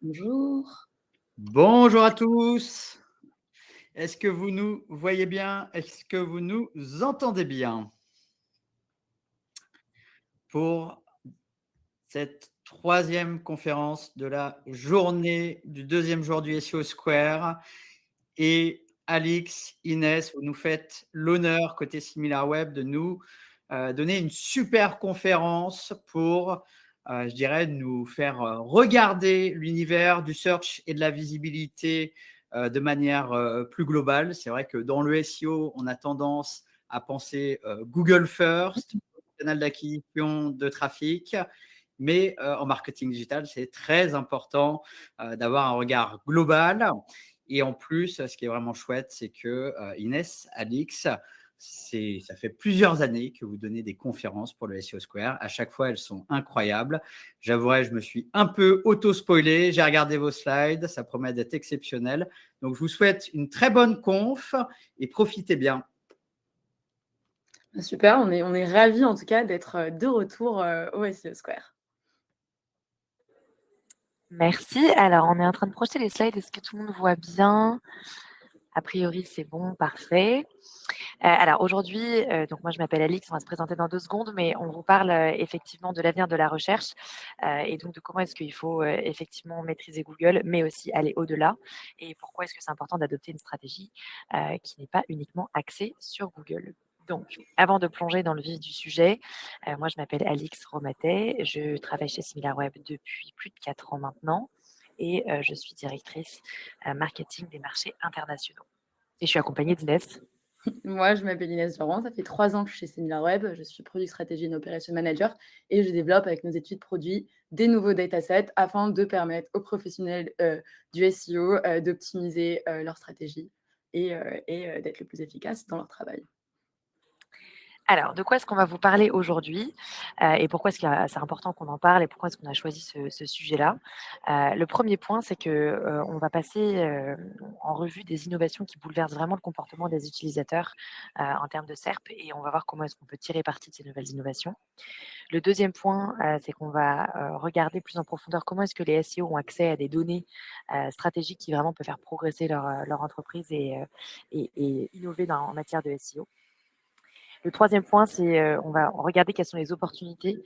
Bonjour. Bonjour à tous. Est-ce que vous nous voyez bien? Est-ce que vous nous entendez bien? Pour cette troisième conférence de la journée du deuxième jour du SEO Square. Et Alix, Inès, vous nous faites l'honneur, côté SimilarWeb, de nous donner une super conférence pour, je dirais, nous faire regarder l'univers du search et de la visibilité de manière plus globale. C'est vrai que dans le SEO, on a tendance à penser Google First, canal d'acquisition de trafic. Mais en marketing digital, c'est très important d'avoir un regard global. Et en plus, ce qui est vraiment chouette, c'est que Inès, Alix, ça fait plusieurs années que vous donnez des conférences pour le SEO Square. À chaque fois, elles sont incroyables. J'avouerai, je me suis un peu auto-spoilé. J'ai regardé vos slides. Ça promet d'être exceptionnel. Donc, je vous souhaite une très bonne conf et profitez bien. Super, on est ravis en tout cas d'être de retour au SEO Square. Merci. Alors, on est en train de projeter les slides. Est-ce que tout le monde voit bien? A priori, c'est bon, parfait. Alors aujourd'hui, donc moi je m'appelle Alix, on va se présenter dans 2 secondes, mais on vous parle, effectivement de l'avenir de la recherche, et donc de comment est-ce qu'il faut, effectivement maîtriser Google, mais aussi aller au-delà et pourquoi est-ce que c'est important d'adopter une stratégie, qui n'est pas uniquement axée sur Google. Donc avant de plonger dans le vif du sujet, moi je m'appelle Alix Romatet, je travaille chez SimilarWeb depuis plus de 4 ans maintenant et je suis directrice, marketing des marchés internationaux et je suis accompagnée d'Inès. Moi, je m'appelle Inès Durand, ça fait 3 ans que je suis chez SimilarWeb, je suis Product Strategy and Operation Manager et je développe avec nos études produits des nouveaux datasets afin de permettre aux professionnels du SEO d'optimiser leur stratégie et d'être le plus efficace dans leur travail. Alors, de quoi est-ce qu'on va vous parler aujourd'hui et pourquoi est-ce que c'est important qu'on en parle et pourquoi est-ce qu'on a choisi ce sujet-là? Le premier point, c'est que, on va passer, en revue des innovations qui bouleversent vraiment le comportement des utilisateurs, en termes de SERP et on va voir comment est-ce qu'on peut tirer parti de ces nouvelles innovations. Le deuxième point, c'est qu'on va, regarder plus en profondeur comment est-ce que les SEO ont accès à des données, stratégiques qui vraiment peuvent faire progresser leur entreprise et innover en matière de SEO. Le troisième point, c'est, on va regarder quelles sont les opportunités,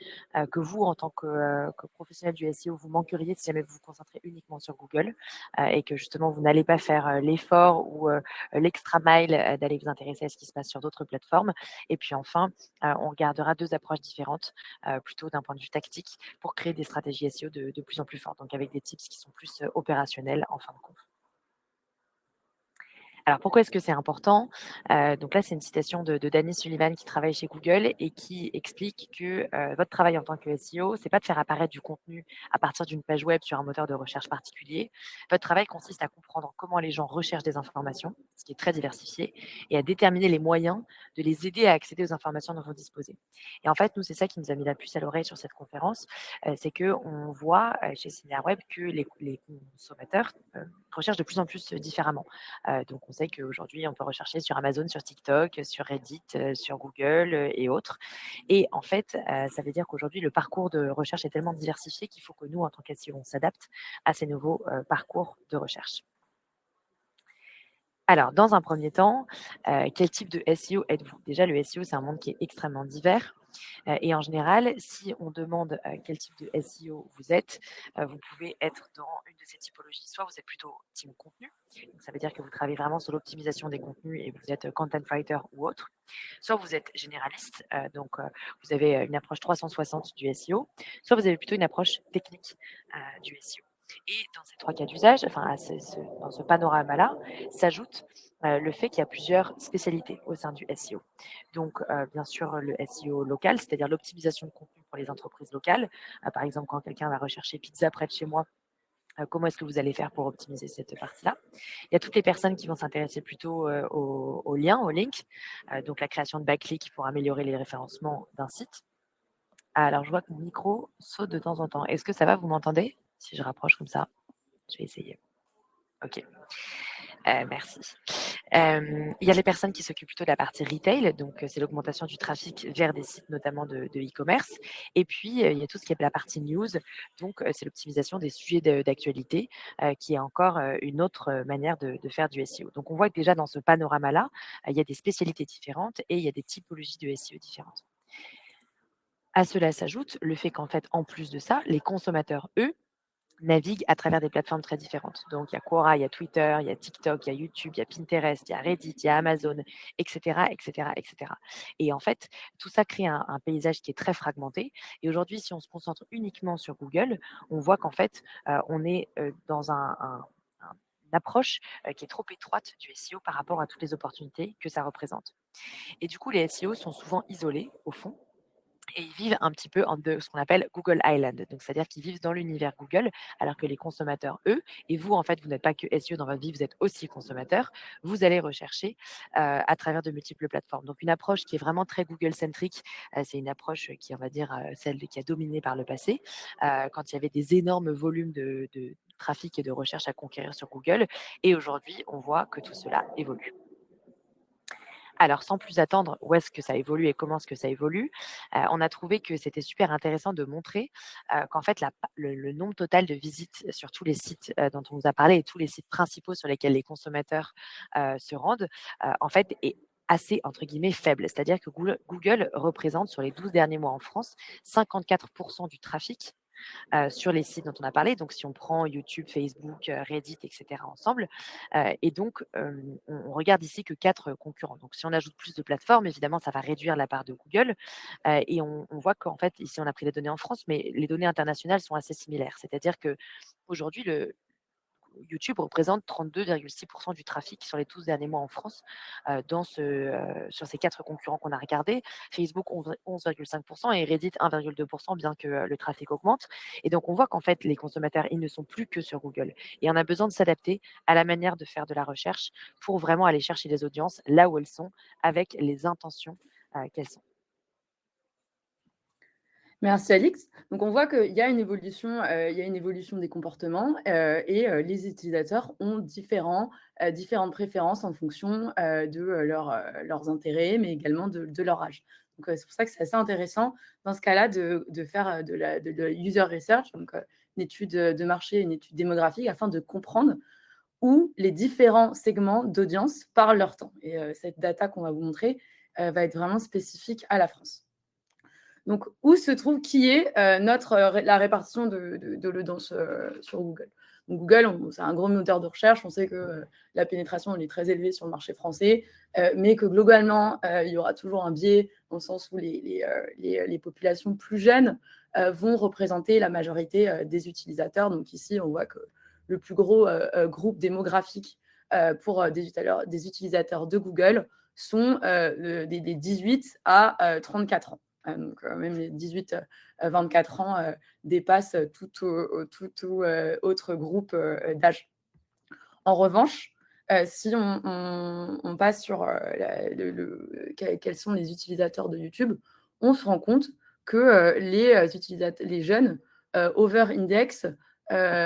que vous, en tant que professionnel du SEO, vous manqueriez si jamais vous vous concentrez uniquement sur Google, et que justement vous n'allez pas faire, l'effort ou, l'extra mile, d'aller vous intéresser à ce qui se passe sur d'autres plateformes. Et puis enfin, on regardera 2 approches différentes, plutôt d'un point de vue tactique pour créer des stratégies SEO de plus en plus fortes, donc avec des tips qui sont plus, opérationnels en fin de compte. Alors pourquoi est-ce que c'est important? Donc là, c'est une citation de Danny Sullivan qui travaille chez Google et qui explique que, votre travail en tant que SEO, c'est pas de faire apparaître du contenu à partir d'une page web sur un moteur de recherche particulier. Votre travail consiste à comprendre comment les gens recherchent des informations, ce qui est très diversifié, et à déterminer les moyens de les aider à accéder aux informations dont vous disposez. Et en fait, nous, c'est ça qui nous a mis la puce à l'oreille sur cette conférence, c'est qu'on voit, chez SimilarWeb que les consommateurs, recherchent de plus en plus, différemment. Donc on sait qu'aujourd'hui, on peut rechercher sur Amazon, sur TikTok, sur Reddit, sur Google, et autres. Et en fait, ça veut dire qu'aujourd'hui, le parcours de recherche est tellement diversifié qu'il faut que nous, en tant qu'SEO, on s'adapte à ces nouveaux, parcours de recherche. Alors, dans un premier temps, quel type de SEO êtes-vous? Déjà, le SEO, c'est un monde qui est extrêmement divers, et en général, si on demande, quel type de SEO vous êtes, vous pouvez être dans une de ces typologies. Soit vous êtes plutôt team contenu, donc ça veut dire que vous travaillez vraiment sur l'optimisation des contenus et vous êtes, content writer ou autre. Soit vous êtes généraliste, donc vous avez, une approche 360 du SEO, soit vous avez plutôt une approche technique, du SEO. Et dans ces 3 cas d'usage, enfin à dans ce panorama-là, s'ajoute, le fait qu'il y a plusieurs spécialités au sein du SEO. Donc, bien sûr, le SEO local, c'est-à-dire l'optimisation de contenu pour les entreprises locales. Par exemple, quand quelqu'un va rechercher pizza près de chez moi, comment est-ce que vous allez faire pour optimiser cette partie-là? Il y a toutes les personnes qui vont s'intéresser plutôt, aux liens, aux links, donc la création de backlinks pour améliorer les référencements d'un site. Alors je vois que mon micro saute de temps en temps. Est-ce que ça va? Vous m'entendez? Si je rapproche comme ça? Je vais essayer. OK, merci. Il y a les personnes qui s'occupent plutôt de la partie retail, donc c'est l'augmentation du trafic vers des sites notamment de e-commerce. Et puis, il y a tout ce qui est la partie news, donc c'est l'optimisation des sujets d'actualité, qui est encore une autre manière de faire du SEO. Donc on voit que déjà dans ce panorama-là, il y a des spécialités différentes et il y a des typologies de SEO différentes. À cela s'ajoute le fait qu'en fait, en plus de ça, les consommateurs, eux, naviguent à travers des plateformes très différentes. Donc, il y a Quora, il y a Twitter, il y a TikTok, il y a YouTube, il y a Pinterest, il y a Reddit, il y a Amazon, etc., etc., etc. Et en fait, tout ça crée un paysage qui est très fragmenté. Et aujourd'hui, si on se concentre uniquement sur Google, on voit qu'en fait, on est dans une approche qui est trop étroite du SEO par rapport à toutes les opportunités que ça représente. Et du coup, les SEO sont souvent isolés, au fond, et ils vivent un petit peu ce qu'on appelle Google Island. Donc, c'est-à-dire qu'ils vivent dans l'univers Google, alors que les consommateurs, eux, et vous, en fait, vous n'êtes pas que SEO dans votre vie, vous êtes aussi consommateur, vous allez rechercher à travers de multiples plateformes. Donc, une approche qui est vraiment très Google-centrique, c'est une approche qui, on va dire, celle qui a dominé par le passé, quand il y avait des énormes volumes de trafic et de recherche à conquérir sur Google. Et aujourd'hui, on voit que tout cela évolue. Alors, sans plus attendre, où est-ce que ça évolue et comment est-ce que ça évolue, on a trouvé que c'était super intéressant de montrer qu'en fait, le nombre total de visites sur tous les sites dont on vous a parlé et tous les sites principaux sur lesquels les consommateurs se rendent, en fait, est assez, entre guillemets, faible. C'est-à-dire que Google représente sur les 12 derniers mois en France 54% du trafic sur les sites dont on a parlé. Donc, si on prend YouTube, Facebook, Reddit, etc. ensemble, et donc, on regarde ici que 4 concurrents. Donc, si on ajoute plus de plateformes, évidemment, ça va réduire la part de Google. Et on voit qu'en fait, ici, on a pris les données en France, mais les données internationales sont assez similaires. C'est-à-dire qu'aujourd'hui, YouTube représente 32,6% du trafic sur les 12 derniers mois en France sur ces 4 concurrents qu'on a regardés. Facebook 11,5% et Reddit 1,2%, bien que le trafic augmente. Et donc, on voit qu'en fait, les consommateurs, ils ne sont plus que sur Google. Et on a besoin de s'adapter à la manière de faire de la recherche pour vraiment aller chercher les audiences là où elles sont, avec les intentions qu'elles sont. Merci Alix. Donc on voit qu'il y a une évolution des comportements et les utilisateurs ont différentes préférences en fonction leurs intérêts, mais également de leur âge. Donc c'est pour ça que c'est assez intéressant dans ce cas-là de faire de la user research, donc une étude de marché, une étude démographique, afin de comprendre où les différents segments d'audience parlent leur temps. Et cette data qu'on va vous montrer va être vraiment spécifique à la France. Donc, où se trouve qui est la répartition de l'audience sur Google. Donc, Google, c'est un gros moteur de recherche. On sait que la pénétration elle est très élevée sur le marché français, mais que globalement, il y aura toujours un biais dans le sens où les populations plus jeunes vont représenter la majorité des utilisateurs. Donc, ici, on voit que le plus gros groupe démographique pour des utilisateurs de Google sont des 18 à 34 ans. Donc, même les 18-24 ans dépassent tout autre groupe d'âge. En revanche, si on passe sur quels sont les utilisateurs de YouTube, on se rend compte que les jeunes over-index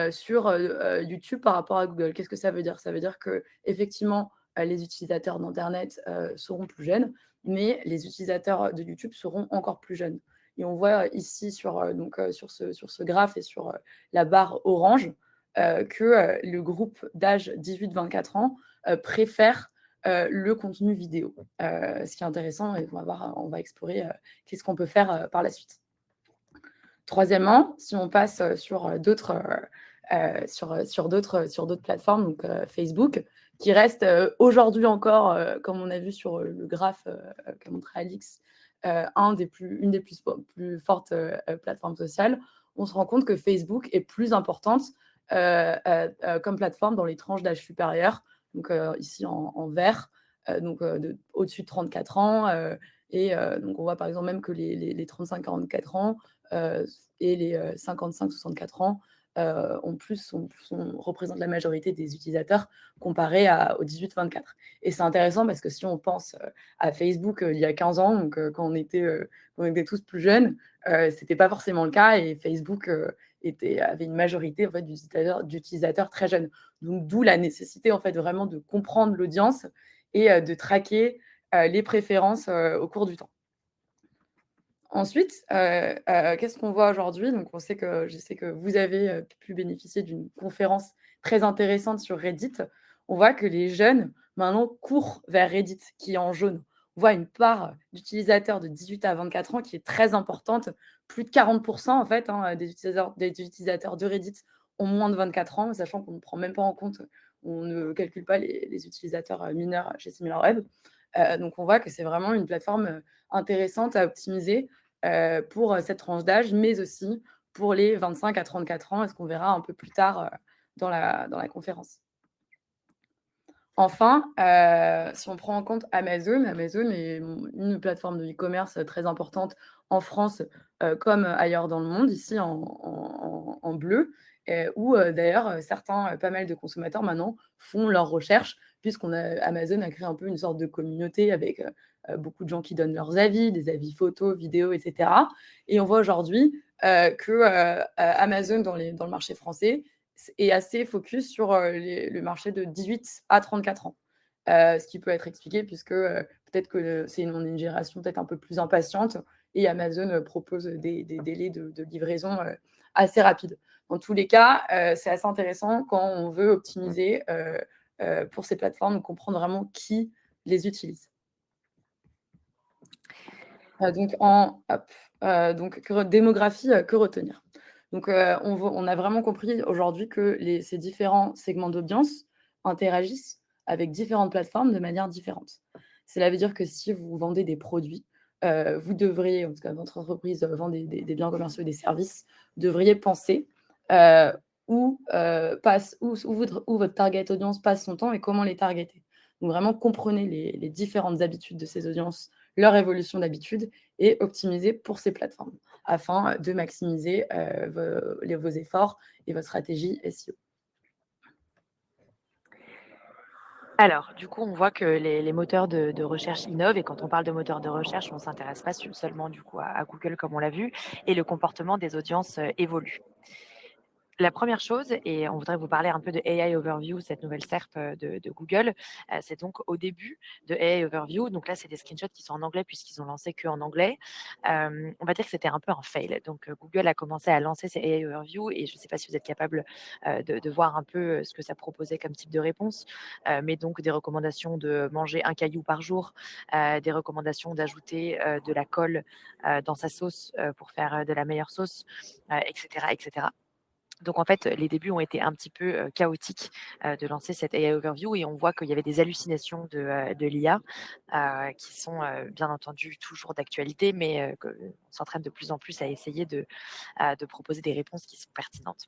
sur YouTube par rapport à Google. Qu'est-ce que ça veut dire? Ça veut dire qu'effectivement, les utilisateurs d'Internet seront plus jeunes, mais les utilisateurs de YouTube seront encore plus jeunes. Et on voit ici sur ce graphe et sur la barre orange que le groupe d'âge 18-24 ans préfère le contenu vidéo. Ce qui est intéressant, et on va explorer qu'est-ce qu'on peut faire par la suite. Troisièmement, si on passe sur d'autres plateformes, donc Facebook, qui reste aujourd'hui encore, comme on a vu sur le graphe qu'a montré Alix, une des plus fortes plateformes sociales, on se rend compte que Facebook est plus importante comme plateforme dans les tranches d'âge supérieures, donc ici en vert, donc au-dessus de 34 ans, et donc on voit par exemple même que les 35-44 ans et les 55-64 ans représentent la majorité des utilisateurs comparé aux 18-24. Et c'est intéressant parce que si on pense à Facebook il y a 15 ans, donc quand on était tous plus jeunes, c'était pas forcément le cas, et Facebook avait une majorité en fait, d'utilisateurs très jeunes. Donc d'où la nécessité en fait vraiment de comprendre l'audience et de traquer les préférences au cours du temps. Ensuite, qu'est-ce qu'on voit aujourd'hui? Donc je sais que vous avez, pu bénéficier d'une conférence très intéressante sur Reddit. On voit que les jeunes, maintenant, courent vers Reddit, qui est en jaune. On voit une part d'utilisateurs de 18 à 24 ans qui est très importante. Plus de 40 en fait, hein, des utilisateurs de Reddit ont moins de 24 ans, sachant qu'on ne prend même pas en compte, on ne calcule pas les utilisateurs, mineurs chez SimilarWeb. Donc on voit que c'est vraiment une plateforme, intéressante à optimiser pour cette tranche d'âge, mais aussi pour les 25 à 34 ans, et ce qu'on verra un peu plus tard dans la conférence. Enfin, si on prend en compte Amazon, Amazon est une plateforme de e-commerce très importante en France, comme ailleurs dans le monde, ici en bleu, où d'ailleurs certains, pas mal de consommateurs maintenant font leurs recherches, Amazon a créé un peu une sorte de communauté avec beaucoup de gens qui donnent leurs avis, des avis photos, vidéos, etc. Et on voit aujourd'hui que Amazon dans le marché français est assez focus sur le marché de 18 à 34 ans. Ce qui peut être expliqué puisque peut-être que c'est une génération peut-être un peu plus impatiente et Amazon propose des délais de livraison assez rapides. Dans tous les cas, c'est assez intéressant quand on veut optimiser pour ces plateformes, comprendre vraiment qui les utilise. Démographie, que retenir? On a vraiment compris aujourd'hui que ces différents segments d'audience interagissent avec différentes plateformes de manière différente. Cela veut dire que si vous vendez des produits, vous devriez, en tout cas votre entreprise vend des biens commerciaux et des services, devriez penser, où votre target audience passe son temps et comment les targeter. Donc vraiment comprenez les différentes habitudes de ces audiences, leur évolution d'habitude et optimiser pour ces plateformes afin de maximiser vos efforts et votre stratégie SEO. Alors, du coup, on voit que les moteurs de recherche innovent et quand on parle de moteurs de recherche, on ne s'intéresse pas seulement du coup à Google comme on l'a vu et le comportement des audiences évolue. La première chose, et on voudrait vous parler un peu de AI Overview, cette nouvelle SERP de Google, c'est donc au début de AI Overview. Donc là, c'est des screenshots qui sont en anglais puisqu'ils ont lancé qu'en anglais. On va dire que c'était un peu un fail. Donc Google a commencé à lancer ces AI Overview et je ne sais pas si vous êtes capable de voir un peu ce que ça proposait comme type de réponse, mais donc des recommandations de manger un caillou par jour, des recommandations d'ajouter de la colle dans sa sauce pour faire de la meilleure sauce, etc., etc. Donc en fait, les débuts ont été un petit peu chaotiques de lancer cette AI Overview et on voit qu'il y avait des hallucinations de l'IA qui sont bien entendu toujours d'actualité, mais on s'entraîne de plus en plus à essayer de proposer des réponses qui sont pertinentes.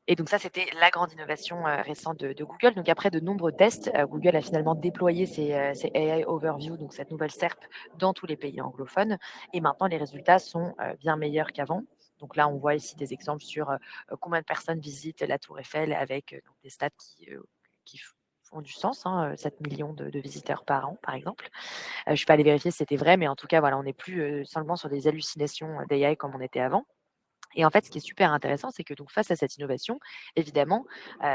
Et donc ça, c'était la grande innovation récente de Google. Donc après de nombreux tests, Google a finalement déployé ces AI Overview, donc cette nouvelle SERP, dans tous les pays anglophones. Et maintenant, les résultats sont bien meilleurs qu'avant. Donc là, on voit ici des exemples sur combien de personnes visitent la Tour Eiffel avec donc des stats qui font du sens, 7 millions de visiteurs par an, par exemple. Je ne suis pas allée vérifier si c'était vrai, mais en tout cas, voilà, on n'est plus seulement sur des hallucinations d'AI comme on était avant. Et en fait, ce qui est super intéressant, c'est que donc face à cette innovation, évidemment,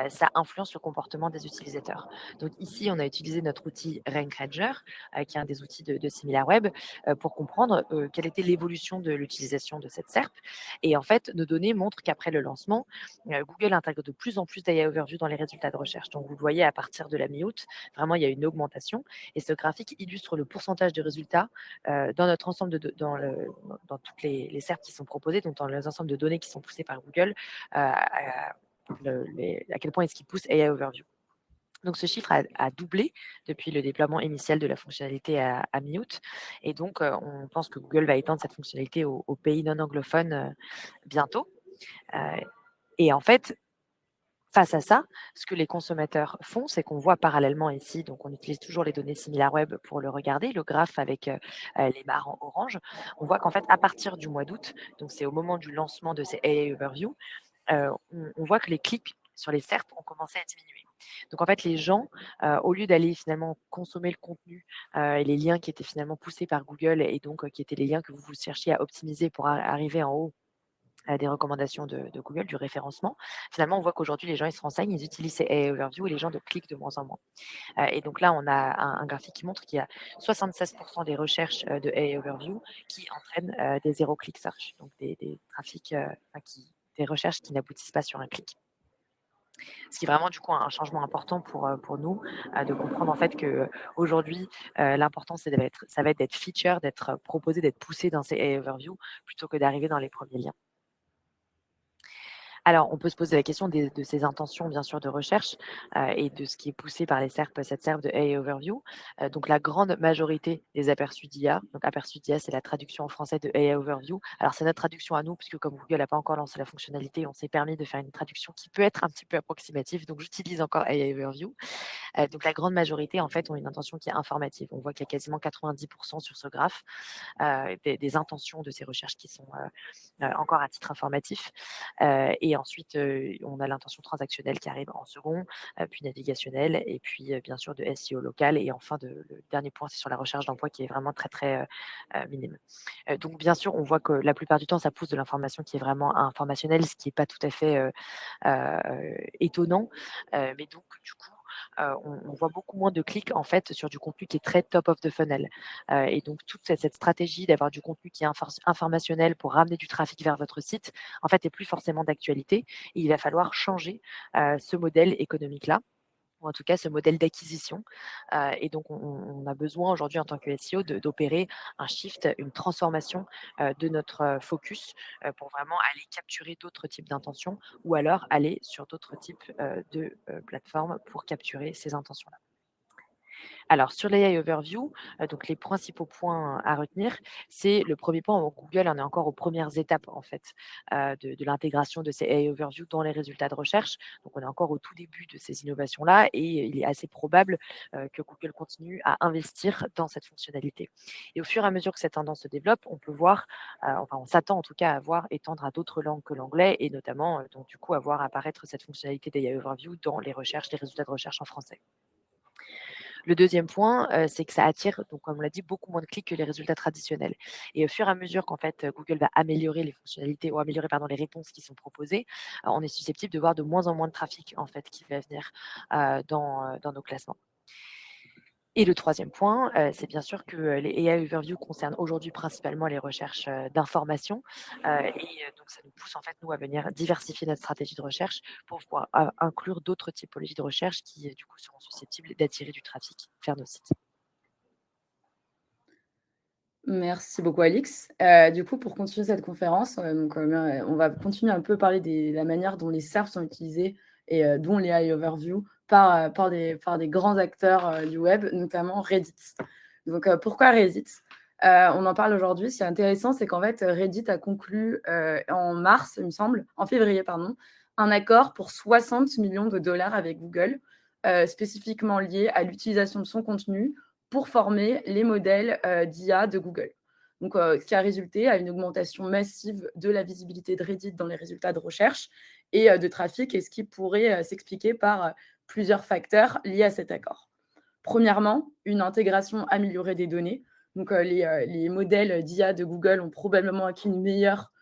ça influence le comportement des utilisateurs. Donc ici, on a utilisé notre outil Rank Ranger, qui est un des outils de SimilarWeb, pour comprendre quelle était l'évolution de l'utilisation de cette SERP. Et en fait, nos données montrent qu'après le lancement, Google intègre de plus en plus d'AI Overview dans les résultats de recherche. Donc vous le voyez à partir de la mi-août, vraiment, il y a une augmentation. Et ce graphique illustre le pourcentage de résultats dans notre ensemble dans toutes les SERP qui sont proposées, donc dans les ensembles de données qui sont poussées par Google, à quel point est-ce qu'ils poussent AI Overview. Donc ce chiffre a doublé depuis le déploiement initial de la fonctionnalité à mi-août. Et donc, on pense que Google va étendre cette fonctionnalité aux pays non anglophones bientôt. Et en fait, face à ça, ce que les consommateurs font, c'est qu'on voit parallèlement ici, donc on utilise toujours les données SimilarWeb pour le regarder, le graphe avec les barres en orange. On voit qu'en fait, à partir du mois d'août, donc c'est au moment du lancement de ces AI Overview, on voit que les clics sur les SERP ont commencé à diminuer. Donc en fait, les gens, au lieu d'aller finalement consommer le contenu et les liens qui étaient finalement poussés par Google et donc qui étaient les liens que vous cherchiez à optimiser pour arriver en haut des recommandations de Google, du référencement. Finalement, on voit qu'aujourd'hui, les gens, ils se renseignent, ils utilisent ces AI Overview et les gens de cliquent de moins en moins. Et donc là, on a un graphique qui montre qu'il y a 76% des recherches de AI Overview qui entraînent des zéro click search, donc des trafics, des recherches qui n'aboutissent pas sur un clic. Ce qui est vraiment du coup un changement important pour nous, de comprendre en fait qu'aujourd'hui, l'important ça va être d'être feature, d'être proposé, d'être poussé dans ces AI Overview plutôt que d'arriver dans les premiers liens. Alors, on peut se poser la question de ces intentions, bien sûr, de recherche et de ce qui est poussé par cette SERP de AI Overview. Donc, la grande majorité des aperçus d'IA, donc aperçus d'IA, c'est la traduction en français de AI Overview. Alors, c'est notre traduction à nous, puisque comme Google n'a pas encore lancé la fonctionnalité, on s'est permis de faire une traduction qui peut être un petit peu approximative. Donc, j'utilise encore AI Overview. Donc, la grande majorité, en fait, ont une intention qui est informative. On voit qu'il y a quasiment 90% sur ce graphe des intentions de ces recherches qui sont encore à titre informatif. Et ensuite, on a l'intention transactionnelle qui arrive en second, puis navigationnelle, et puis bien sûr de SEO local. Et enfin, le dernier point, c'est sur la recherche d'emploi qui est vraiment très, très minime. Donc, bien sûr, on voit que la plupart du temps, ça pousse de l'information qui est vraiment informationnelle, ce qui n'est pas tout à fait étonnant. Mais donc, du coup, on voit beaucoup moins de clics en fait sur du contenu qui est très top of the funnel. Et donc toute cette stratégie d'avoir du contenu qui est informationnel pour ramener du trafic vers votre site, en fait, est plus forcément d'actualité. Et il va falloir changer ce modèle économique-là, ou en tout cas ce modèle d'acquisition. Et donc, on a besoin aujourd'hui en tant que SEO d'opérer un shift, une transformation de notre focus pour vraiment aller capturer d'autres types d'intentions ou alors aller sur d'autres types de plateformes pour capturer ces intentions-là. Alors, sur l'AI Overview, donc les principaux points à retenir, c'est le premier point où Google en est encore aux premières étapes en fait, de l'intégration de ces AI Overview dans les résultats de recherche. Donc, on est encore au tout début de ces innovations-là et il est assez probable que Google continue à investir dans cette fonctionnalité. Et au fur et à mesure que cette tendance se développe, on peut voir, enfin on s'attend en tout cas à voir étendre à d'autres langues que l'anglais et notamment donc du coup à voir apparaître cette fonctionnalité d'AI Overview dans les recherches, les résultats de recherche en français. Le deuxième point, c'est que ça attire, donc comme on l'a dit, beaucoup moins de clics que les résultats traditionnels. Et au fur et à mesure qu'en fait, Google va améliorer les fonctionnalités ou améliorer pardon, les réponses qui sont proposées, on est susceptible de voir de moins en moins de trafic en fait qui va venir dans nos classements. Et le troisième point, c'est bien sûr que les AI Overview concernent aujourd'hui principalement les recherches d'informations. Donc ça nous pousse en fait, nous, à venir diversifier notre stratégie de recherche pour pouvoir inclure d'autres typologies de recherche qui, du coup, seront susceptibles d'attirer du trafic vers nos sites. Merci beaucoup, Alix. Du coup, pour continuer cette conférence, on va continuer un peu à parler de la manière dont les SERPs sont utilisés et dont les AI Overview par des grands acteurs du web, notamment Reddit. Donc, pourquoi Reddit? On en parle aujourd'hui. Ce qui est intéressant, c'est qu'en fait, Reddit a conclu en février, pardon, un accord pour 60 millions de dollars avec Google, spécifiquement lié à l'utilisation de son contenu pour former les modèles d'IA de Google. Donc, ce qui a résulté à une augmentation massive de la visibilité de Reddit dans les résultats de recherche et de trafic, et ce qui pourrait s'expliquer par plusieurs facteurs liés à cet accord. Premièrement, une intégration améliorée des données. Donc, les modèles d'IA de Google ont probablement acquis une meilleure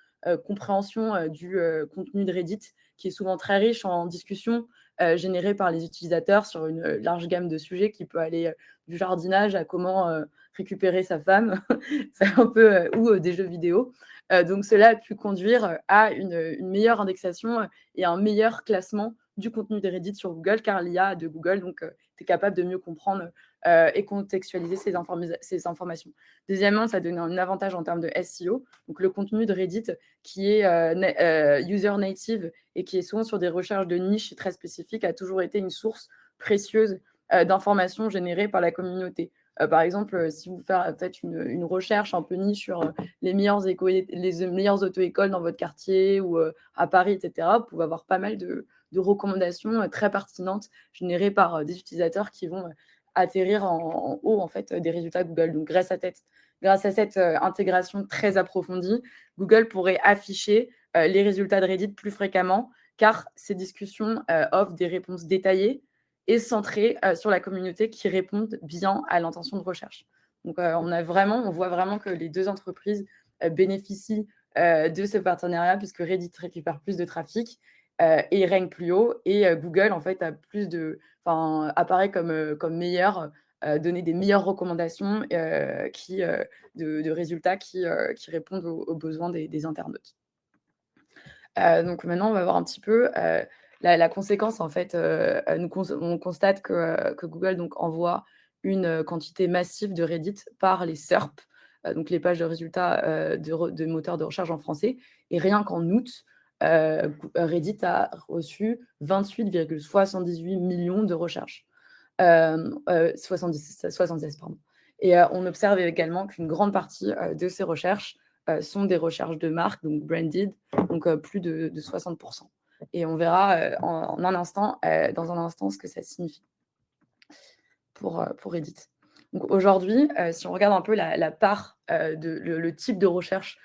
compréhension du contenu de Reddit, qui est souvent très riche en discussions générées par les utilisateurs sur une large gamme de sujets qui peut aller du jardinage à comment récupérer sa femme, c'est un peu, ou des jeux vidéo. Donc, cela a pu conduire à une meilleure indexation et un meilleur classement du contenu de Reddit sur Google, car l'IA de Google est capable de mieux comprendre et contextualiser ces informations. Deuxièmement, ça a donné un avantage en termes de SEO. Donc, le contenu de Reddit qui est user native et qui est souvent sur des recherches de niche très spécifiques a toujours été une source précieuse d'informations générées par la communauté. Par exemple, si vous faites une recherche un peu niche sur les meilleures auto-écoles dans votre quartier ou à Paris, etc., vous pouvez avoir pas mal de recommandations très pertinentes générées par des utilisateurs qui vont atterrir en haut en fait, des résultats Google. Donc, grâce à cette intégration très approfondie, Google pourrait afficher les résultats de Reddit plus fréquemment, car ces discussions offrent des réponses détaillées et centrées sur la communauté qui répondent bien à l'intention de recherche. Donc, on voit vraiment que les deux entreprises bénéficient de ce partenariat, puisque Reddit récupère plus de trafic et rank plus haut, et Google, en fait, apparaît comme meilleur, donner des meilleures recommandations de résultats qui répondent aux besoins des internautes. Donc maintenant, on va voir un petit peu la conséquence. En fait, on constate que Google donc, envoie une quantité massive de Reddit par les SERP, donc les pages de résultats de moteurs de recherche en français. Et rien qu'en août, Reddit a reçu 28,78 millions de recherches. 76, pardon. Et on observe également qu'une grande partie de ces recherches sont des recherches de marque, donc branded, donc plus de 60%. Et on verra dans un instant ce que ça signifie pour Reddit. Donc aujourd'hui, si on regarde un peu la part, le type de recherche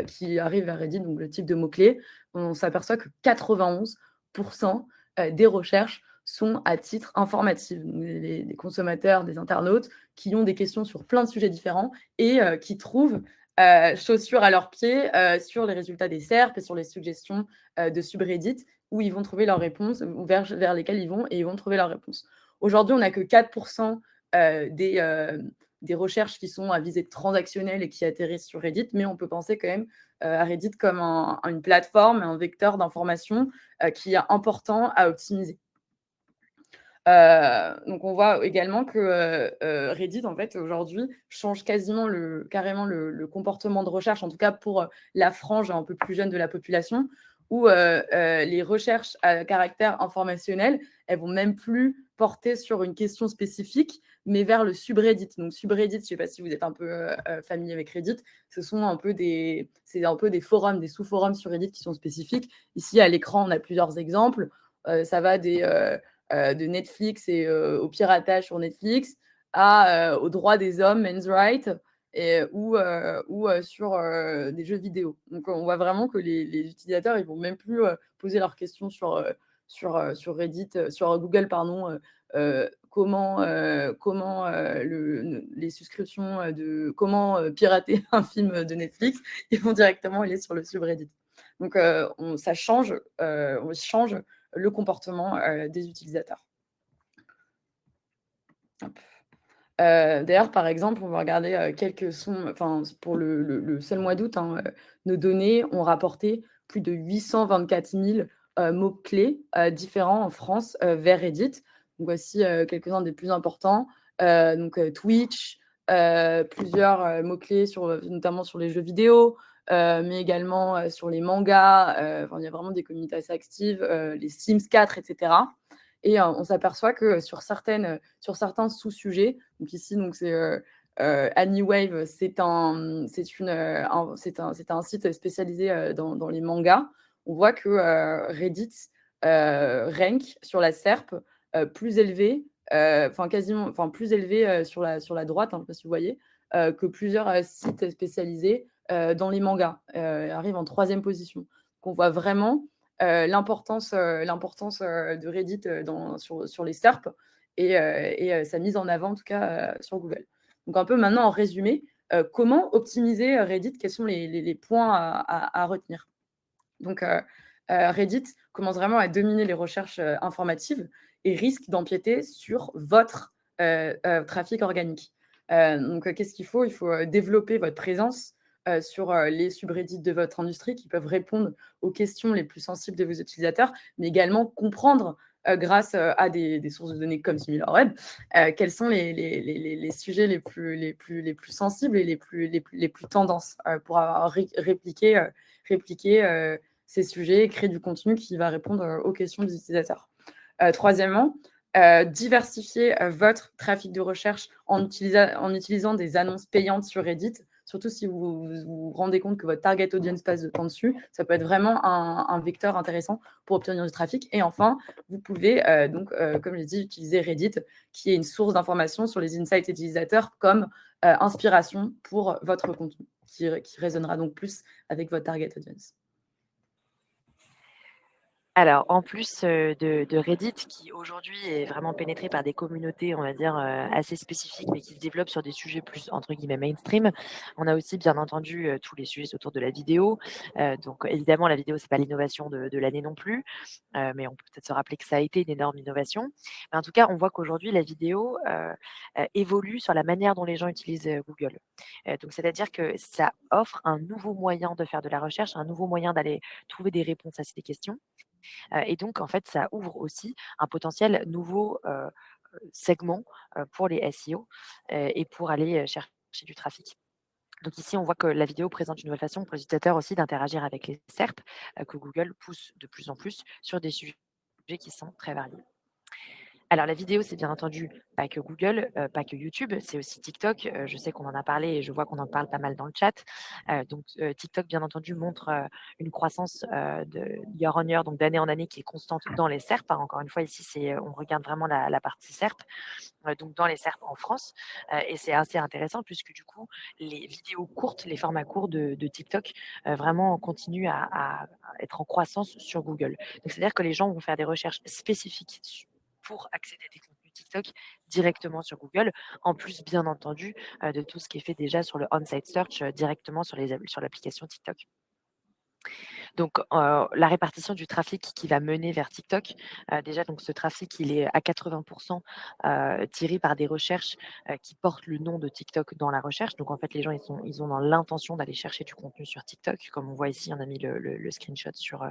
qui arrive à Reddit, donc le type de mots-clés, on s'aperçoit que 91% des recherches sont à titre informatif. Les consommateurs, des internautes qui ont des questions sur plein de sujets différents et qui trouvent chaussures à leurs pieds sur les résultats des SERP et sur les suggestions de subreddit où ils vont trouver leurs réponses, ou vers lesquelles ils vont et ils vont trouver leurs réponses. Aujourd'hui, on n'a que 4% des recherches qui sont à visée transactionnelle et qui atterrissent sur Reddit, mais on peut penser quand même à Reddit comme une plateforme, un vecteur d'information qui est important à optimiser. Donc on voit également que Reddit, en fait, aujourd'hui, change carrément le comportement de recherche, en tout cas pour la frange un peu plus jeune de la population, où les recherches à caractère informationnel, elles vont même plus porter sur une question spécifique, mais vers le subreddit. Donc subreddit, je ne sais pas si vous êtes un peu familier avec Reddit, c'est un peu des forums, des sous-forums sur Reddit qui sont spécifiques. Ici, à l'écran, on a plusieurs exemples. Ça va de Netflix et au piratage sur Netflix aux droits des hommes, men's rights, ou sur des jeux vidéo. Donc on voit vraiment que les utilisateurs, ils vont même plus poser leurs questions sur Reddit, sur Google, pardon, comment les souscriptions comment pirater un film de Netflix. Ils vont directement aller sur le subreddit. Donc on change le comportement des utilisateurs. D'ailleurs, par exemple, on va regarder pour le seul mois d'août, nos données ont rapporté plus de 824 000 mots-clés différents en France vers Reddit. Donc voici quelques-uns des plus importants. Twitch, plusieurs mots-clés notamment sur les jeux vidéo, mais également sur les mangas. Il y a vraiment des communautés assez actives, les Sims 4, etc. Et on s'aperçoit que sur certains sous-sujets, donc ici, c'est Anywave, c'est un site spécialisé dans les mangas. On voit que Reddit rank sur la SERP plus élevé, plus élevé sur la droite, je ne sais pas si vous voyez, que plusieurs sites spécialisés dans les mangas. Arrive en 3e position. Donc on voit vraiment l'importance de Reddit sur les SERP et sa mise en avant, en tout cas, sur Google. Donc un peu maintenant, en résumé, comment optimiser Reddit? Quels sont les points à retenir? Donc Reddit commence vraiment à dominer les recherches informatives et risque d'empiéter sur votre trafic organique. Donc qu'est-ce qu'il faut? Il faut développer votre présence sur les subreddits de votre industrie qui peuvent répondre aux questions les plus sensibles de vos utilisateurs, mais également comprendre grâce à des sources de données comme SimilarWeb, quels sont les sujets les plus sensibles et les plus tendances pour répliquer ces sujets et créer du contenu qui va répondre aux questions des utilisateurs. Troisièmement, diversifier votre trafic de recherche en utilisant des annonces payantes sur Reddit. Surtout si vous rendez compte que votre target audience passe de temps dessus, ça peut être vraiment un vecteur intéressant pour obtenir du trafic. Et enfin, vous pouvez comme je l'ai dit, utiliser Reddit, qui est une source d'information sur les insights utilisateurs comme inspiration pour votre contenu, qui résonnera donc plus avec votre target audience. Alors, en plus, de Reddit qui aujourd'hui est vraiment pénétré par des communautés, on va dire, assez spécifiques, mais qui se développent sur des sujets plus entre guillemets «mainstream». On a aussi bien entendu, tous les sujets autour de la vidéo. Donc évidemment la vidéo c'est pas l'innovation de l'année non plus, mais on peut peut-être se rappeler que ça a été une énorme innovation. Mais en tout cas, on voit qu'aujourd'hui la vidéo, évolue sur la manière dont les gens utilisent, Google. Donc c'est-à-dire que ça offre un nouveau moyen de faire de la recherche, un nouveau moyen d'aller trouver des réponses à ces questions. Et donc en fait, ça ouvre aussi un potentiel nouveau, segment, pour les SEO, et pour aller, chercher du trafic. Donc ici, on voit que la vidéo présente une nouvelle façon pour les utilisateurs aussi d'interagir avec les SERP, que Google pousse de plus en plus sur des sujets qui sont très variés. Alors la vidéo, c'est bien entendu pas que Google, pas que YouTube, c'est aussi TikTok. Je sais qu'on en a parlé et je vois qu'on en parle pas mal dans le chat. TikTok, bien entendu, montre, une croissance, de year on year, donc d'année en année qui est constante dans les SERP, hein. Encore une fois, ici, on regarde vraiment la partie SERP, donc dans les SERP en France. Et c'est assez intéressant puisque du coup, les vidéos courtes, les formats courts de TikTok, vraiment continuent à être en croissance sur Google. Donc c'est-à-dire que les gens vont faire des recherches spécifiques pour accéder à des contenus TikTok directement sur Google, en plus bien entendu, de tout ce qui est fait déjà sur le on-site search, directement sur l'application TikTok. Donc, la répartition du trafic qui va mener vers TikTok, déjà donc ce trafic il est à 80 tiré par des recherches, qui portent le nom de TikTok dans la recherche. Donc en fait, les gens ils ont dans l'intention d'aller chercher du contenu sur TikTok. Comme on voit ici, on a mis le screenshot sur,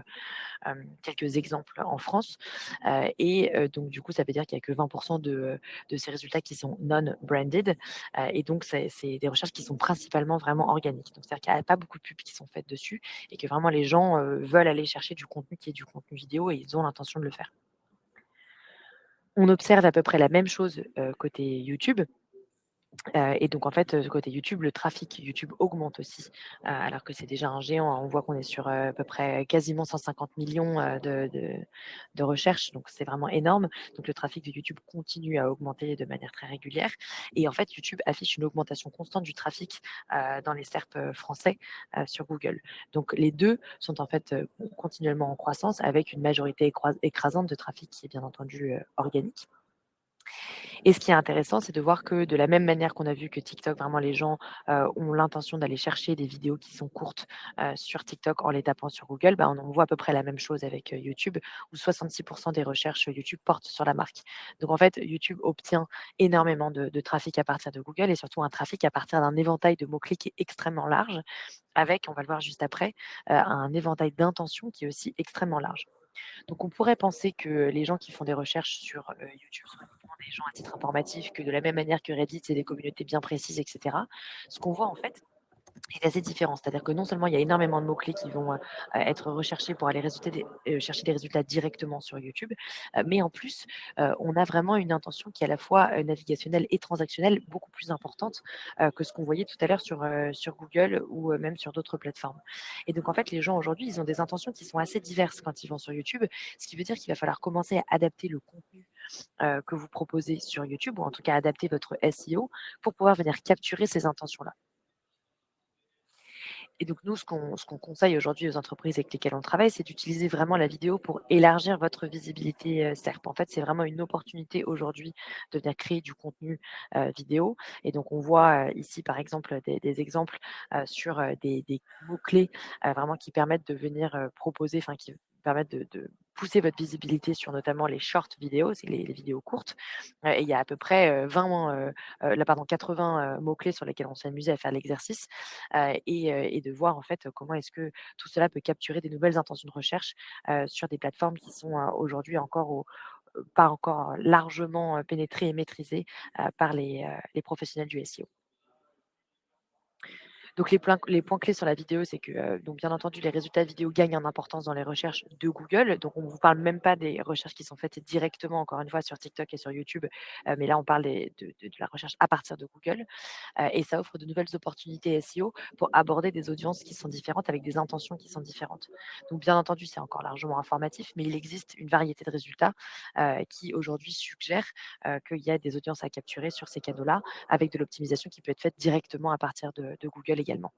quelques exemples en France. Donc du coup, ça veut dire qu'il y a que 20 de ces résultats qui sont non branded, et donc c'est des recherches qui sont principalement vraiment organiques. Donc c'est-à-dire qu'il y a pas beaucoup de pubs qui sont faites dessus et que vraiment les gens, veulent aller chercher du contenu qui est du contenu vidéo et ils ont l'intention de le faire. On observe à peu près la même chose, côté YouTube. Et donc en fait, côté YouTube, le trafic YouTube augmente aussi, alors que c'est déjà un géant, hein. On voit qu'on est sur, à peu près quasiment 150 millions 000 de recherches, donc c'est vraiment énorme. Donc le trafic de YouTube continue à augmenter de manière très régulière et en fait, YouTube affiche une augmentation constante du trafic, dans les SERP, français, sur Google. Donc les 2 sont en fait, continuellement en croissance avec une majorité écrasante de trafic qui est bien entendu, organique. Et ce qui est intéressant, c'est de voir que de la même manière qu'on a vu que TikTok, vraiment les gens, ont l'intention d'aller chercher des vidéos qui sont courtes, sur TikTok en les tapant sur Google, bah, on voit à peu près la même chose avec, YouTube où 66 des recherches YouTube portent sur la marque. Donc en fait, YouTube obtient énormément de trafic à partir de Google et surtout un trafic à partir d'un éventail de mots-clés qui est extrêmement large avec, on va le voir juste après, un éventail d'intentions qui est aussi extrêmement large. Donc on pourrait penser que les gens qui font des recherches sur, YouTube sont uniquement des gens à titre informatif, que de la même manière que Reddit, c'est des communautés bien précises et cetera. Ce qu'on voit en fait est assez différent. C'est-à-dire que non seulement il y a énormément de mots-clés qui vont, être recherchés pour aller chercher des résultats directement sur YouTube, mais en plus, on a vraiment une intention qui est à la fois, navigationnelle et transactionnelle beaucoup plus importante, que ce qu'on voyait tout à l'heure sur Google ou, même sur d'autres plateformes. Et donc en fait, les gens aujourd'hui, ils ont des intentions qui sont assez diverses quand ils vont sur YouTube, ce qui veut dire qu'il va falloir commencer à adapter le contenu, que vous proposez sur YouTube ou en tout cas adapter votre SEO pour pouvoir venir capturer ces intentions-là. Et donc nous, ce qu'on conseille aujourd'hui aux entreprises avec lesquelles on travaille, c'est d'utiliser vraiment la vidéo pour élargir votre visibilité, SERP. En fait, c'est vraiment une opportunité aujourd'hui de venir créer du contenu, vidéo et donc on voit, ici, par exemple, des exemples, sur, des mots-clés, vraiment qui permettent de venir, proposer enfin qui permettent de pousser votre visibilité sur notamment les short vidéos, c'est les vidéos courtes, et il y a à peu près, 20, là pardon 80, mots-clés sur lesquels on s'est amusé à faire l'exercice et de voir en fait comment est-ce que tout cela peut capturer des nouvelles intentions de recherche sur des plateformes qui sont aujourd'hui encore pas encore largement pénétrées et maîtrisées par les professionnels du SEO. Donc les points clés sur la vidéo, c'est que, donc bien entendu, les résultats vidéo gagnent en importance dans les recherches de Google. Donc on ne vous parle même pas des recherches qui sont faites directement, encore une fois, sur TikTok et sur YouTube, mais là on parle de la recherche à partir de Google. Et ça offre de nouvelles opportunités SEO pour aborder des audiences qui sont différentes avec des intentions qui sont différentes. Donc bien entendu, c'est encore largement informatif, mais il existe une variété de résultats, qui aujourd'hui suggèrent, qu'il y a des audiences à capturer sur ces canaux-là avec de l'optimisation qui peut être faite directement à partir de Google également.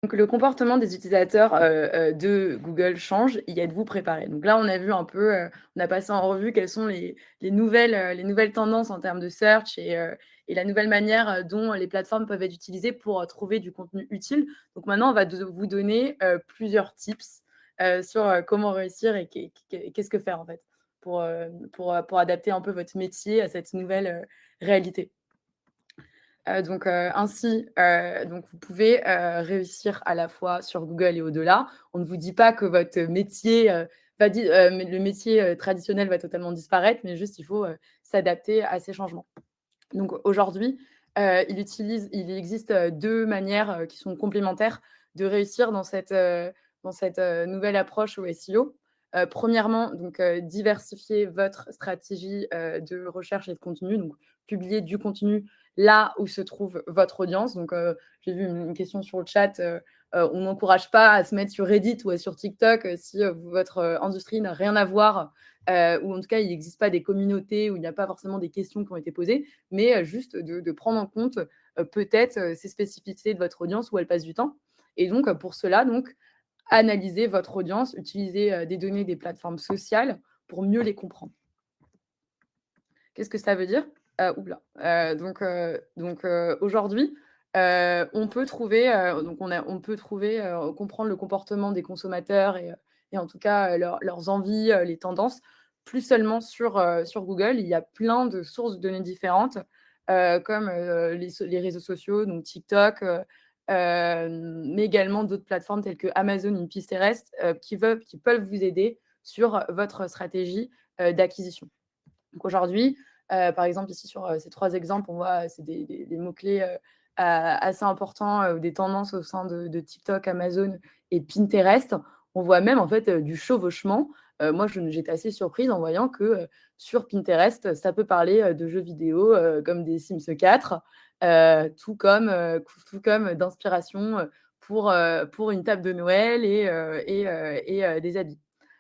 Donc, le comportement des utilisateurs de Google change. Y êtes-vous préparé? Donc là, on a vu un peu, on a passé en revue quelles sont les nouvelles tendances en termes de search et la nouvelle manière dont les plateformes peuvent être utilisées pour trouver du contenu utile. Donc maintenant, on va vous donner plusieurs tips sur comment réussir et qu'est-ce que faire en fait pour adapter un peu votre métier à cette nouvelle réalité. Ainsi, donc vous pouvez réussir à la fois sur Google et au-delà. On ne vous dit pas que votre métier le métier traditionnel va totalement disparaître, mais juste il faut s'adapter à ces changements. Donc aujourd'hui, il existe 2 manières qui sont complémentaires de réussir dans cette nouvelle approche au SEO. Premièrement, donc diversifier votre stratégie de recherche et de contenu, donc publier du contenu là où se trouve votre audience. Donc j'ai vu une question sur le chat, on n'encourage pas à se mettre sur Reddit ou sur TikTok si votre industrie n'a rien à voir, ou en tout cas il n'existe pas des communautés où il n'y a pas forcément des questions qui ont été posées, mais juste de prendre en compte peut-être ces spécificités de votre audience où elle passe du temps. Et donc pour cela, donc, analyser votre audience, utiliser des données des plateformes sociales pour mieux les comprendre. Qu'est-ce que ça veut dire? Aujourd'hui, on peut trouver, comprendre le comportement des consommateurs et en tout cas, leurs envies, les tendances, plus seulement sur Google. Il y a plein de sources de données différentes, comme, les réseaux sociaux, donc TikTok, mais également d'autres plateformes telles que Amazon ou Pinterest, qui peuvent vous aider sur votre stratégie, d'acquisition. Donc aujourd'hui, par exemple, ici sur ces 3 exemples, on voit c'est des mots-clés assez importants, ou des tendances au sein de TikTok, Amazon et Pinterest. On voit même en fait du chevauchement. Moi, j'étais assez surprise en voyant que sur Pinterest, ça peut parler de jeux vidéo comme des Sims 4, tout comme d'inspiration pour une table de Noël et des habits.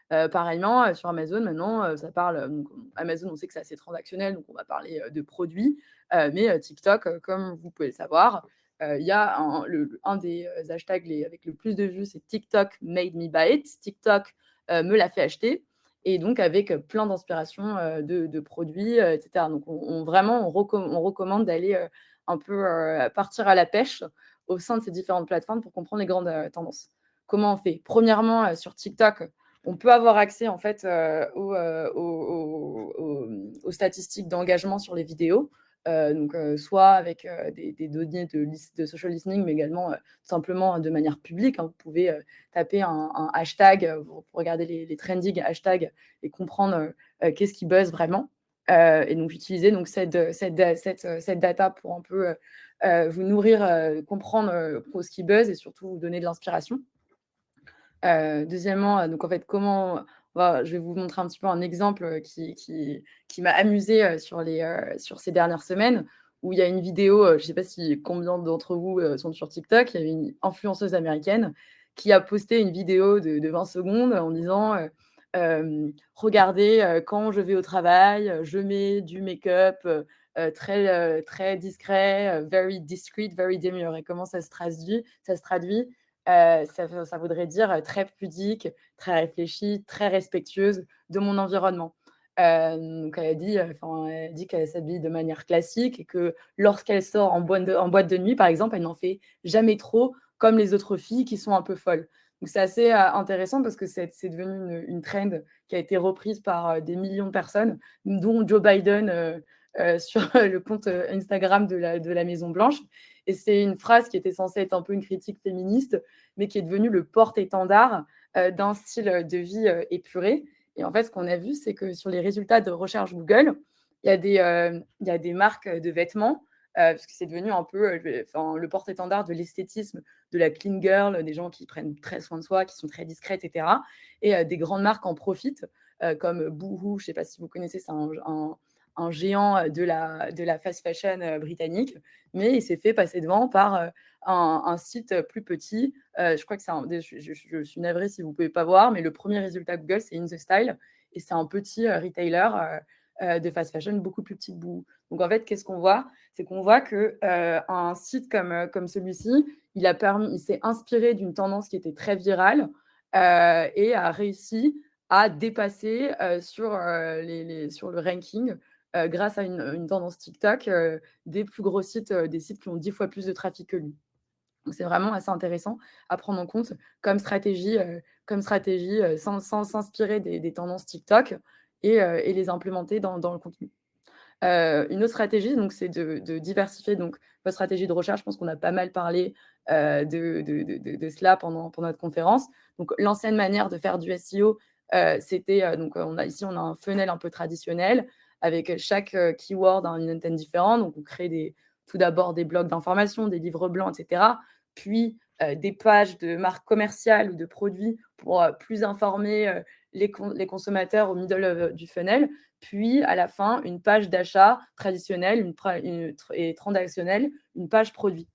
Pareillement, sur Amazon maintenant, ça parle, donc Amazon, on sait que c'est assez transactionnel, donc on va parler, de produits, mais TikTok, comme vous pouvez le savoir, il y a un des hashtags avec le plus de vues, c'est TikTok made me buy it. TikTok, me l'a fait acheter et donc avec, plein d'inspirations, de produits, et cetera. Donc vraiment on recommande d'aller, un peu, partir à la pêche au sein de ces différentes plateformes pour comprendre les grandes, tendances. Comment on fait? Premièrement, sur TikTok, on peut avoir accès en fait aux statistiques d'engagement sur les vidéos. Soit avec des données de social listening, mais également simplement de manière publique, hein. Vous pouvez taper un hashtag pour regarder les trending hashtags et comprendre qu'est-ce qui buzz vraiment. Et donc utiliser donc, cette data pour un peu vous nourrir, comprendre ce qui buzz et surtout vous donner de l'inspiration. Deuxièmement, donc en fait, je vais vous montrer un petit peu un exemple qui m'a amusée sur ces dernières semaines, où il y a une vidéo, je ne sais pas combien d'entre vous sont sur TikTok. Il y avait une influenceuse américaine qui a posté une vidéo de 20 secondes en disant «Regardez, quand je vais au travail, je mets du make-up très discret, very discreet, very demure». Et comment ça se traduit? Ça se traduit ça voudrait dire très pudique, très réfléchie, très respectueuse de mon environnement. Donc elle dit qu'elle s'habille de manière classique et que lorsqu'elle sort en boîte de nuit, par exemple, elle n'en fait jamais trop comme les autres filles qui sont un peu folles. Donc c'est assez intéressant parce que c'est devenu une trend qui a été reprise par des millions de personnes, dont Joe Biden sur le compte Instagram de la Maison Blanche. Et c'est une phrase qui était censée être un peu une critique féministe, mais qui est devenue le porte-étendard d'un style de vie épuré. Et en fait, ce qu'on a vu, c'est que sur les résultats de recherche Google, il y a des marques de vêtements, parce que c'est devenu un peu le porte-étendard de l'esthétisme, de la clean girl, des gens qui prennent très soin de soi, qui sont très discrètes, etc. Et des grandes marques en profitent, comme Boohoo, je ne sais pas si vous connaissez, c'est un géant de la fast fashion britannique, mais il s'est fait passer devant par un site plus petit. Je crois que je suis navrée si vous ne pouvez pas voir, mais le premier résultat Google, c'est In The Style, et c'est un petit retailer de fast fashion beaucoup plus petites bouts. Donc en fait, qu'est-ce qu'on voit? C'est qu'on voit que un site comme celui-ci, il s'est inspiré d'une tendance qui était très virale et a réussi à dépasser sur le ranking grâce à une tendance TikTok des plus gros sites, des sites qui ont 10 fois plus de trafic que lui. Donc c'est vraiment assez intéressant à prendre en compte comme stratégie sans s'inspirer des tendances TikTok et les implémenter dans le contenu. Une autre stratégie, donc, c'est de diversifier donc votre stratégie de recherche. Je pense qu'on a pas mal parlé de cela pendant notre conférence. Donc, l'ancienne manière de faire du SEO, c'était donc on a un funnel un peu traditionnel avec chaque keyword une antenne différente. Donc, on crée tout d'abord des blocs d'informations, des livres blancs, etc. Puis des pages de marques commerciales ou de produits pour plus informer les consommateurs au middle du funnel. Puis à la fin, une page d'achat traditionnelle et transactionnelle, une page produit.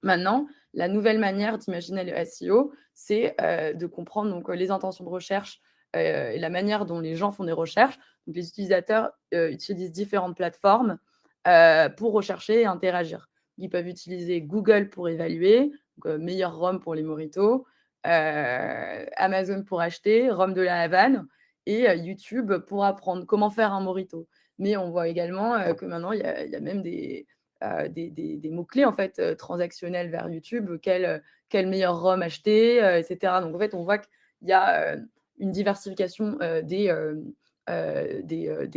Maintenant, la nouvelle manière d'imaginer le SEO, c'est de comprendre donc, les intentions de recherche et la manière dont les gens font des recherches. Donc, les utilisateurs utilisent différentes plateformes pour rechercher et interagir. Ils peuvent utiliser Google pour évaluer, donc, meilleur rhum pour les mojitos, Amazon pour acheter, rhum de la Havane, et YouTube pour apprendre comment faire un mojito. Mais on voit également que maintenant, il y a même des mots-clés en fait, transactionnels vers YouTube, quel meilleur rhum acheter, etc. Donc en fait, on voit qu'il y a une diversification des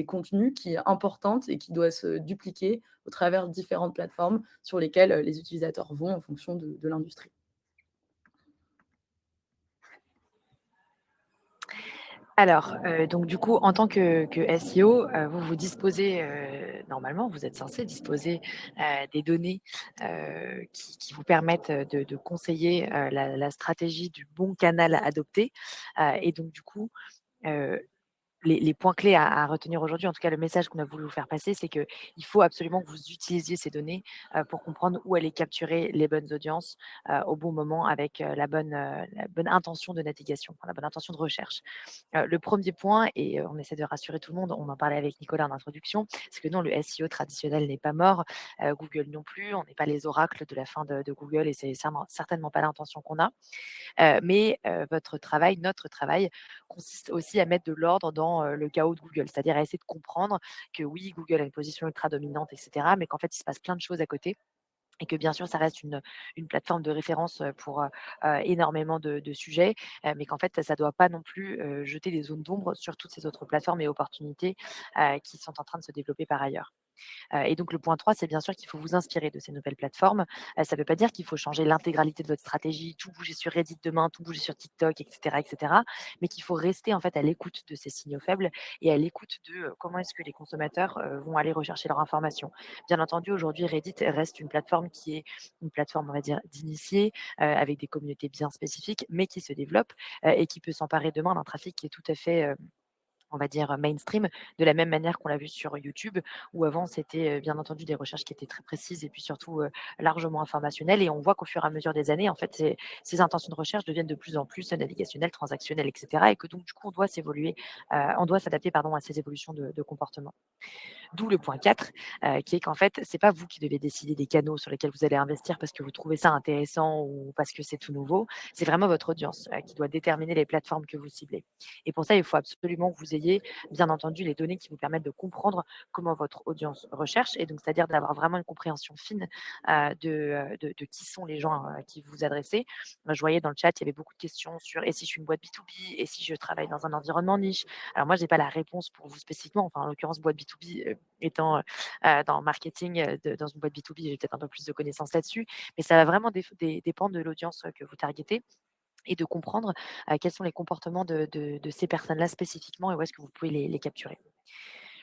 contenus qui est importante et qui doit se dupliquer au travers de différentes plateformes sur lesquelles les utilisateurs vont en fonction de l'industrie. Alors, donc du coup, en tant que SEO, vous disposez, normalement, vous êtes censé disposer des données qui vous permettent de conseiller la stratégie du bon canal à adopter. Et donc du coup, les points clés à retenir aujourd'hui, en tout cas le message qu'on a voulu vous faire passer, c'est qu'il faut absolument que vous utilisiez ces données pour comprendre où aller capturer les bonnes audiences au bon moment avec la bonne intention de navigation, enfin, la bonne intention de recherche. Le premier point, et on essaie de rassurer tout le monde, on en parlait avec Nicolas en introduction, c'est que non, le SEO traditionnel n'est pas mort, Google non plus, on n'est pas les oracles de la fin de Google et c'est certainement pas l'intention qu'on a. Mais votre travail, notre travail, consiste aussi à mettre de l'ordre dans le chaos de Google, c'est-à-dire à essayer de comprendre que oui, Google a une position ultra dominante, etc., mais qu'en fait, il se passe plein de choses à côté et que bien sûr, ça reste une plateforme de référence pour énormément de sujets, mais qu'en fait, ça ne doit pas non plus jeter des zones d'ombre sur toutes ces autres plateformes et opportunités qui sont en train de se développer par ailleurs. Et donc le point 3, c'est bien sûr qu'il faut vous inspirer de ces nouvelles plateformes. Ça ne veut pas dire qu'il faut changer l'intégralité de votre stratégie, tout bouger sur Reddit demain, tout bouger sur TikTok, et cetera, mais qu'il faut rester en fait à l'écoute de ces signaux faibles et à l'écoute de comment est-ce que les consommateurs vont aller rechercher leur information. Bien entendu, aujourd'hui, Reddit reste une plateforme qui est une plateforme, on va dire, d'initiés, avec des communautés bien spécifiques, mais qui se développe et qui peut s'emparer demain d'un trafic qui est tout à fait on va dire, mainstream, de la même manière qu'on l'a vu sur YouTube, où avant c'était, bien entendu des recherches qui étaient très précises et puis surtout, largement informationnelles et on voit qu'au fur et à mesure des années, en fait, ces intentions de recherche deviennent de plus en plus navigationnelles, transactionnelles et cetera et que donc du coup on doit s'adapter pardon à ces évolutions de comportement. D'où le point 4, qui est qu'en fait, c'est pas vous qui devez décider des canaux sur lesquels vous allez investir parce que vous trouvez ça intéressant ou parce que c'est tout nouveau. C'est vraiment votre audience, qui doit déterminer les plateformes que vous ciblez. Et pour ça, il faut absolument que vous ayez, bien entendu, les données qui vous permettent de comprendre comment votre audience recherche et donc c'est-à-dire d'avoir vraiment une compréhension fine, de qui sont les gens, à qui vous vous adressez. Moi, je voyais dans le chat, il y avait beaucoup de questions sur: «Et si je suis une boîte B2B? Et si je travaille dans un environnement niche?» Alors moi, j'ai pas la réponse pour vous spécifiquement, enfin, en l'occurrence, boîte B2B, étant dans le marketing, dans une boîte B2B, j'ai peut-être un peu plus de connaissances là-dessus, mais ça va vraiment dépendre de l'audience que vous targetez et de comprendre quels sont les comportements de ces personnes-là spécifiquement et où est-ce que vous pouvez les capturer.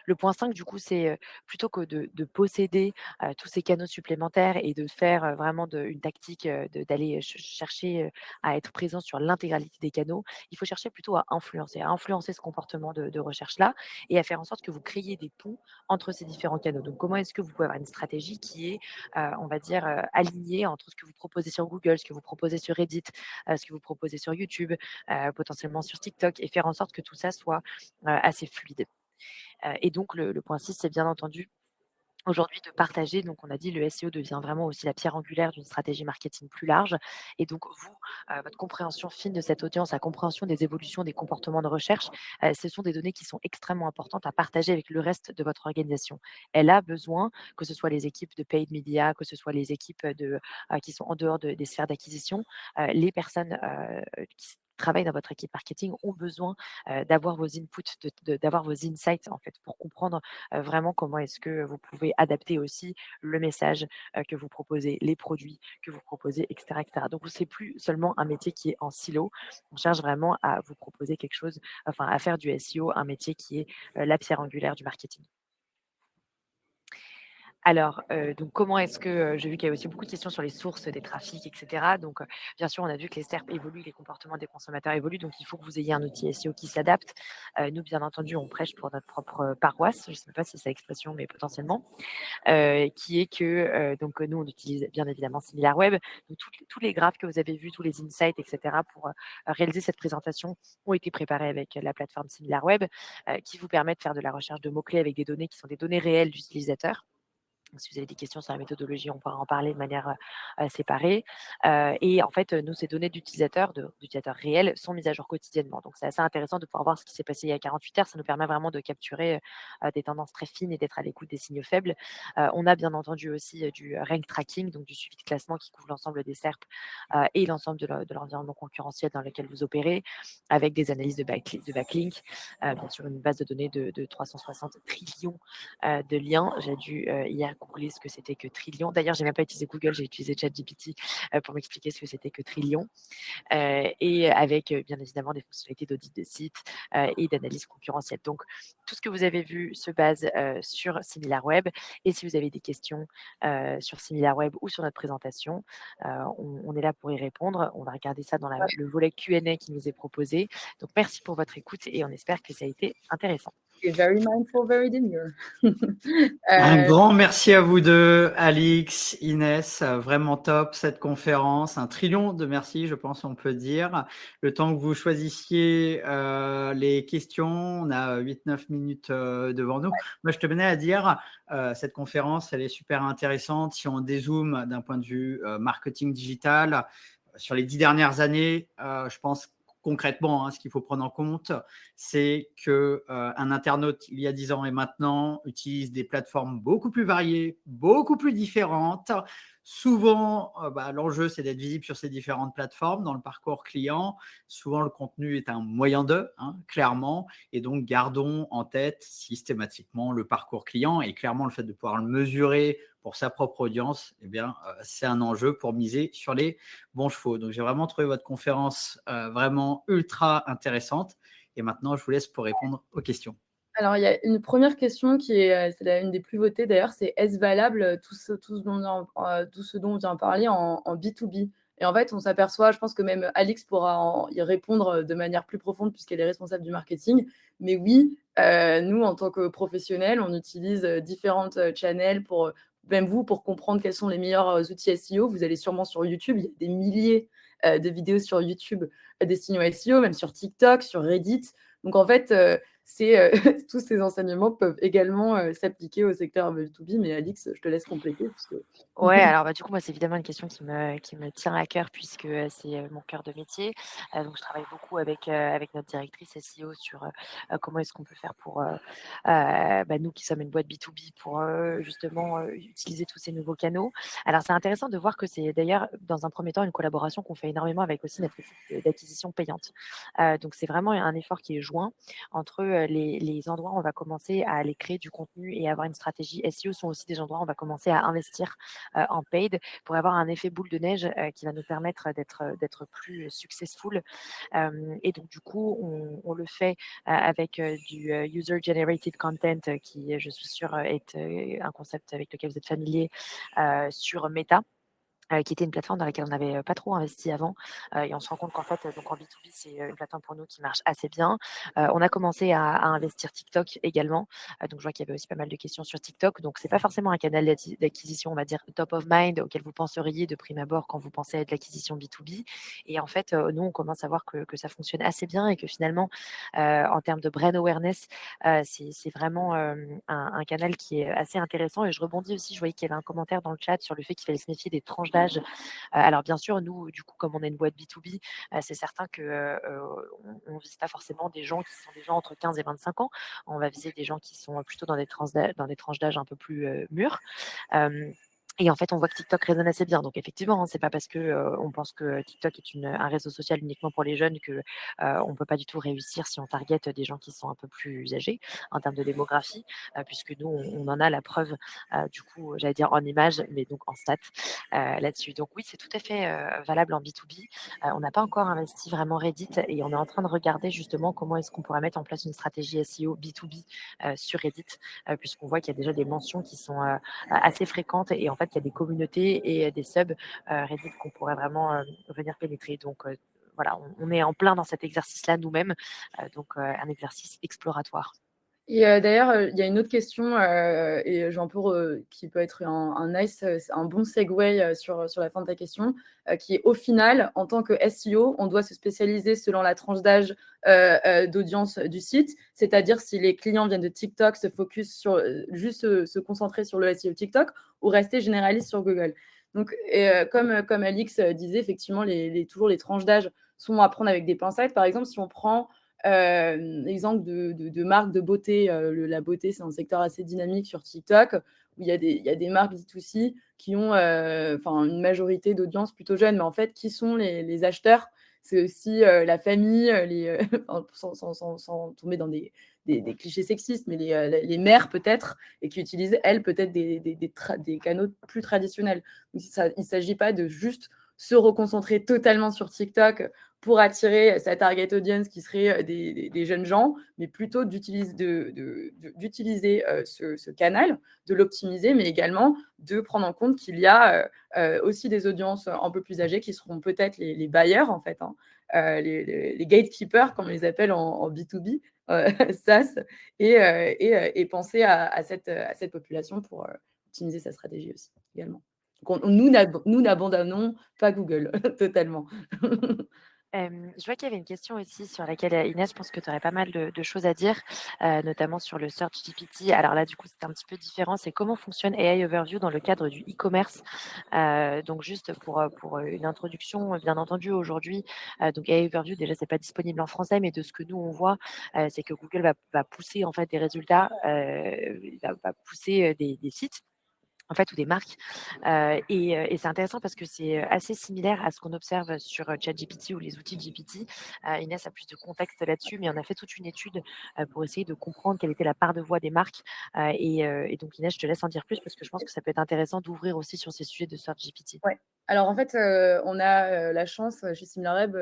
Le point 5 du coup, c'est, plutôt que de posséder, tous ces canaux supplémentaires et de faire, vraiment une tactique, d'aller chercher, à être présent sur l'intégralité des canaux, il faut chercher plutôt à influencer ce comportement de recherche-là et à faire en sorte que vous créiez des ponts entre ces différents canaux. Donc comment est-ce que vous pouvez avoir une stratégie qui est, on va dire, alignée entre ce que vous proposez sur Google, ce que vous proposez sur Reddit, ce que vous proposez sur YouTube, potentiellement sur TikTok et faire en sorte que tout ça soit, assez fluide. Et donc le point 6, c'est bien entendu aujourd'hui de partager. Donc on a dit le SEO devient vraiment aussi la pierre angulaire d'une stratégie marketing plus large. Et donc vous, votre compréhension fine de cette audience, la compréhension des évolutions des comportements de recherche, ce sont des données qui sont extrêmement importantes à partager avec le reste de votre organisation. Elle a besoin, que ce soit les équipes de paid media, que ce soit les équipes qui sont en dehors des sphères d'acquisition, les personnes qui travaillent dans votre équipe marketing ont besoin d'avoir vos inputs, d'avoir vos insights en fait pour comprendre vraiment comment est-ce que vous pouvez adapter aussi le message que vous proposez, les produits que vous proposez, etc., etc. Donc, c'est plus seulement un métier qui est en silo. On cherche vraiment à vous proposer quelque chose, enfin, à faire du SEO, un métier qui est la pierre angulaire du marketing. Alors, donc comment est-ce que, j'ai vu qu'il y a aussi beaucoup de questions sur les sources des trafics et cetera. Donc, bien sûr, on a vu que les SERP évoluent, les comportements des consommateurs évoluent, donc il faut que vous ayez un outil SEO qui s'adapte. Nous, bien entendu, on prêche pour notre propre, paroisse. Je ne sais pas si c'est l'expression, mais potentiellement. Qui est que, donc nous, on utilise bien évidemment SimilarWeb. Donc tous les graphes que vous avez vus, tous les insights et cetera pour, réaliser cette présentation ont été préparés avec la plateforme SimilarWeb, qui vous permet de faire de la recherche de mots-clés avec des données qui sont des données réelles d'utilisateurs. Si vous avez des questions sur la méthodologie, on pourra en parler de manière séparée. Et en fait, nous, ces données d'utilisateurs réels sont mises à jour quotidiennement. Donc, c'est assez intéressant de pouvoir voir ce qui s'est passé il y a 48 heures. Ça nous permet vraiment de capturer des tendances très fines et d'être à l'écoute des signaux faibles. On a bien entendu aussi du rank tracking, donc du suivi de classement qui couvre l'ensemble des SERP et l'ensemble de l'environnement concurrentiel dans lequel vous opérez, avec des analyses de backlink, bien sûr une base de données de 360 trillions de liens. J'ai dû hier googler ce que c'était que trillion. D'ailleurs, j'ai même pas utilisé Google, j'ai utilisé ChatGPT pour m'expliquer ce que c'était que trillion. Et avec bien évidemment des fonctionnalités d'audit de site et d'analyse concurrentielle. Donc, tout ce que vous avez vu se base sur SimilarWeb. Et si vous avez des questions sur SimilarWeb ou sur notre présentation, on est là pour y répondre. On va regarder ça dans le volet Q&A qui nous est proposé. Donc, merci pour votre écoute et on espère que ça a été intéressant. Very mindful, very demure. Un grand merci à vous deux, Alix, Inès, vraiment top cette conférence, un trillion de merci, je pense on peut dire. Le temps que vous choisissiez les questions, on a 8-9 minutes devant nous. Moi, je tenais à dire, cette conférence, elle est super intéressante. Si on dézoome d'un point de vue marketing digital, sur les 10 dernières années, je pense concrètement, ce qu'il faut prendre en compte, c'est qu'un internaute, il y a 10 ans et maintenant, utilise des plateformes beaucoup plus variées, beaucoup plus différentes. Souvent, l'enjeu, c'est d'être visible sur ces différentes plateformes dans le parcours client. Souvent, le contenu est un moyen d'eux, clairement. Et donc, gardons en tête systématiquement le parcours client et clairement le fait de pouvoir le mesurer pour sa propre audience, c'est un enjeu pour miser sur les bons chevaux. Donc, j'ai vraiment trouvé votre conférence vraiment ultra intéressante. Et maintenant, je vous laisse pour répondre aux questions. Alors, il y a une première question qui est, c'est une des plus votées d'ailleurs, c'est est-ce valable tout ce dont on vient parler en B2B? Et en fait, on s'aperçoit, je pense que même Alix pourra y répondre de manière plus profonde puisqu'elle est responsable du marketing. Mais oui, nous, en tant que professionnels, on utilise différentes channels pour, même vous, pour comprendre quels sont les meilleurs outils SEO. Vous allez sûrement sur YouTube, il y a des milliers de vidéos sur YouTube destinés au SEO, même sur TikTok, sur Reddit. Donc, en fait, tous ces enseignements peuvent également s'appliquer au secteur B2B, mais Alix, je te laisse compléter. Ouais, alors du coup, moi, c'est évidemment une question qui me tient à cœur puisque c'est mon cœur de métier. Donc, je travaille beaucoup avec notre directrice SEO sur comment est-ce qu'on peut faire pour, nous qui sommes une boîte B2B, pour justement utiliser tous ces nouveaux canaux. Alors, c'est intéressant de voir que c'est d'ailleurs, dans un premier temps, une collaboration qu'on fait énormément avec aussi notre équipe d'acquisition payante. Donc, c'est vraiment un effort qui est joint entre les endroits où on va commencer à aller créer du contenu et avoir une stratégie SEO sont aussi des endroits où on va commencer à investir en paid pour avoir un effet boule de neige qui va nous permettre d'être plus successful. Et donc, du coup, on le fait avec du user-generated content qui, je suis sûre, est un concept avec lequel vous êtes familier sur Meta. qui était une plateforme dans laquelle on n'avait pas trop investi avant. Et on se rend compte qu'en fait, donc en B2B, c'est une plateforme pour nous qui marche assez bien. On a commencé à investir TikTok également. Donc je vois qu'il y avait aussi pas mal de questions sur TikTok. Donc c'est pas forcément un canal d'acquisition, on va dire, top of mind auquel vous penseriez de prime abord quand vous pensez à de l'acquisition B2B. Et en fait, nous, on commence à voir que ça fonctionne assez bien et que finalement, en termes de brand awareness, c'est vraiment un canal qui est assez intéressant. Et je rebondis aussi, je voyais qu'il y avait un commentaire dans le chat sur le fait qu'il fallait se méfier des tranches d'âge. Alors bien sûr, nous, du coup, comme on est une boîte B2B, c'est certain que on vise pas forcément des gens qui sont déjà entre 15 et 25 ans. On va viser des gens qui sont plutôt dans des tranches d'âge un peu plus mûres. Et en fait, on voit que TikTok résonne assez bien. Donc effectivement, c'est pas parce que on pense que TikTok est un réseau social uniquement pour les jeunes que on peut pas du tout réussir si on target des gens qui sont un peu plus âgés en termes de démographie, puisque nous, on en a la preuve, du coup, j'allais dire en images, mais donc en stats là-dessus. Donc oui, c'est tout à fait valable en B2B. On n'a pas encore investi vraiment Reddit et on est en train de regarder justement comment est-ce qu'on pourrait mettre en place une stratégie SEO B2B sur Reddit, puisqu'on voit qu'il y a déjà des mentions qui sont assez fréquentes et en fait, il y a des communautés et des subs Reddit qu'on pourrait vraiment venir pénétrer. Donc, voilà, on est en plein dans cet exercice-là nous-mêmes, donc un exercice exploratoire. Et d'ailleurs, il y a une autre question et qui peut être un bon segue sur la fin de ta question, qui est au final, en tant que SEO, on doit se spécialiser selon la tranche d'âge d'audience du site, c'est-à-dire si les clients viennent de TikTok, se focus sur juste se concentrer sur le SEO TikTok ou rester généraliste sur Google. Donc, comme Alix disait, effectivement, toujours les tranches d'âge sont à prendre avec des pincettes. Par exemple, si on prend exemple de marques de beauté. La beauté, c'est un secteur assez dynamique sur TikTok, où il y a des marques B2C qui ont une majorité d'audience plutôt jeune, mais en fait, qui sont les acheteurs? C'est aussi la famille, sans tomber dans des clichés sexistes, mais les mères peut-être, et qui utilisent, elles, peut-être des canaux plus traditionnels. Donc, il ne s'agit pas de juste se reconcentrer totalement sur TikTok pour attirer sa target audience qui serait des jeunes gens, mais plutôt d'utiliser ce canal, de l'optimiser, mais également de prendre en compte qu'il y a aussi des audiences un peu plus âgées qui seront peut-être les bailleurs, en fait, hein, les gatekeepers, comme on les appelle en B2B, SaaS, et penser à cette population pour optimiser sa stratégie aussi, également. Donc nous n'abandonnons pas Google, totalement. Je vois qu'il y avait une question aussi sur laquelle, Inès, je pense que tu aurais pas mal de choses à dire, notamment sur le Search GPT. Alors là, du coup, c'est un petit peu différent. C'est comment fonctionne AI Overview dans le cadre du e-commerce? Donc juste pour une introduction, bien entendu, aujourd'hui, donc AI Overview, déjà, c'est pas disponible en français, mais de ce que nous, on voit, c'est que Google va pousser, en fait, des résultats, va pousser, des sites en fait, ou des marques. Et c'est intéressant parce que c'est assez similaire à ce qu'on observe sur ChatGPT ou les outils GPT. Inès a plus de contexte là-dessus, mais on a fait toute une étude pour essayer de comprendre quelle était la part de voix des marques. Et donc, Inès, je te laisse en dire plus parce que je pense que ça peut être intéressant d'ouvrir aussi sur ces sujets de Search GPT. Ouais. Alors en fait, on a la chance chez SimilarWeb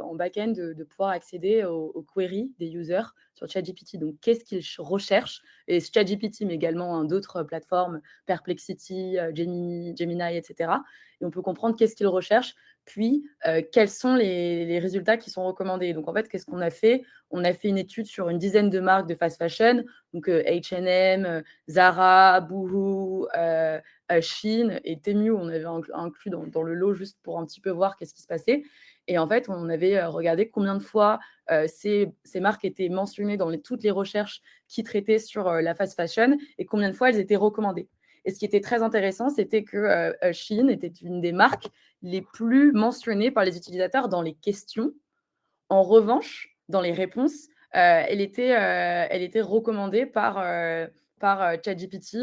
en back-end de pouvoir accéder aux queries des users sur ChatGPT. Donc, qu'est-ce qu'ils recherchent? Et ChatGPT, mais également d'autres plateformes, Perplexity, Gemini, etc. Et on peut comprendre qu'est-ce qu'ils recherchent, puis quels sont les résultats qui sont recommandés. Donc, en fait, qu'est-ce qu'on a fait? On a fait une étude sur une dizaine de marques de fast fashion, donc H&M, Zara, Boohoo, Shein et Temu, on avait inclus dans le lot juste pour un petit peu voir qu'est-ce qui se passait. Et en fait, on avait regardé combien de fois ces marques étaient mentionnées dans toutes les recherches qui traitaient sur la fast fashion et combien de fois elles étaient recommandées. Et ce qui était très intéressant, c'était que Shein était une des marques les plus mentionnées par les utilisateurs dans les questions. En revanche, dans les réponses, elle était recommandée par ChatGPT,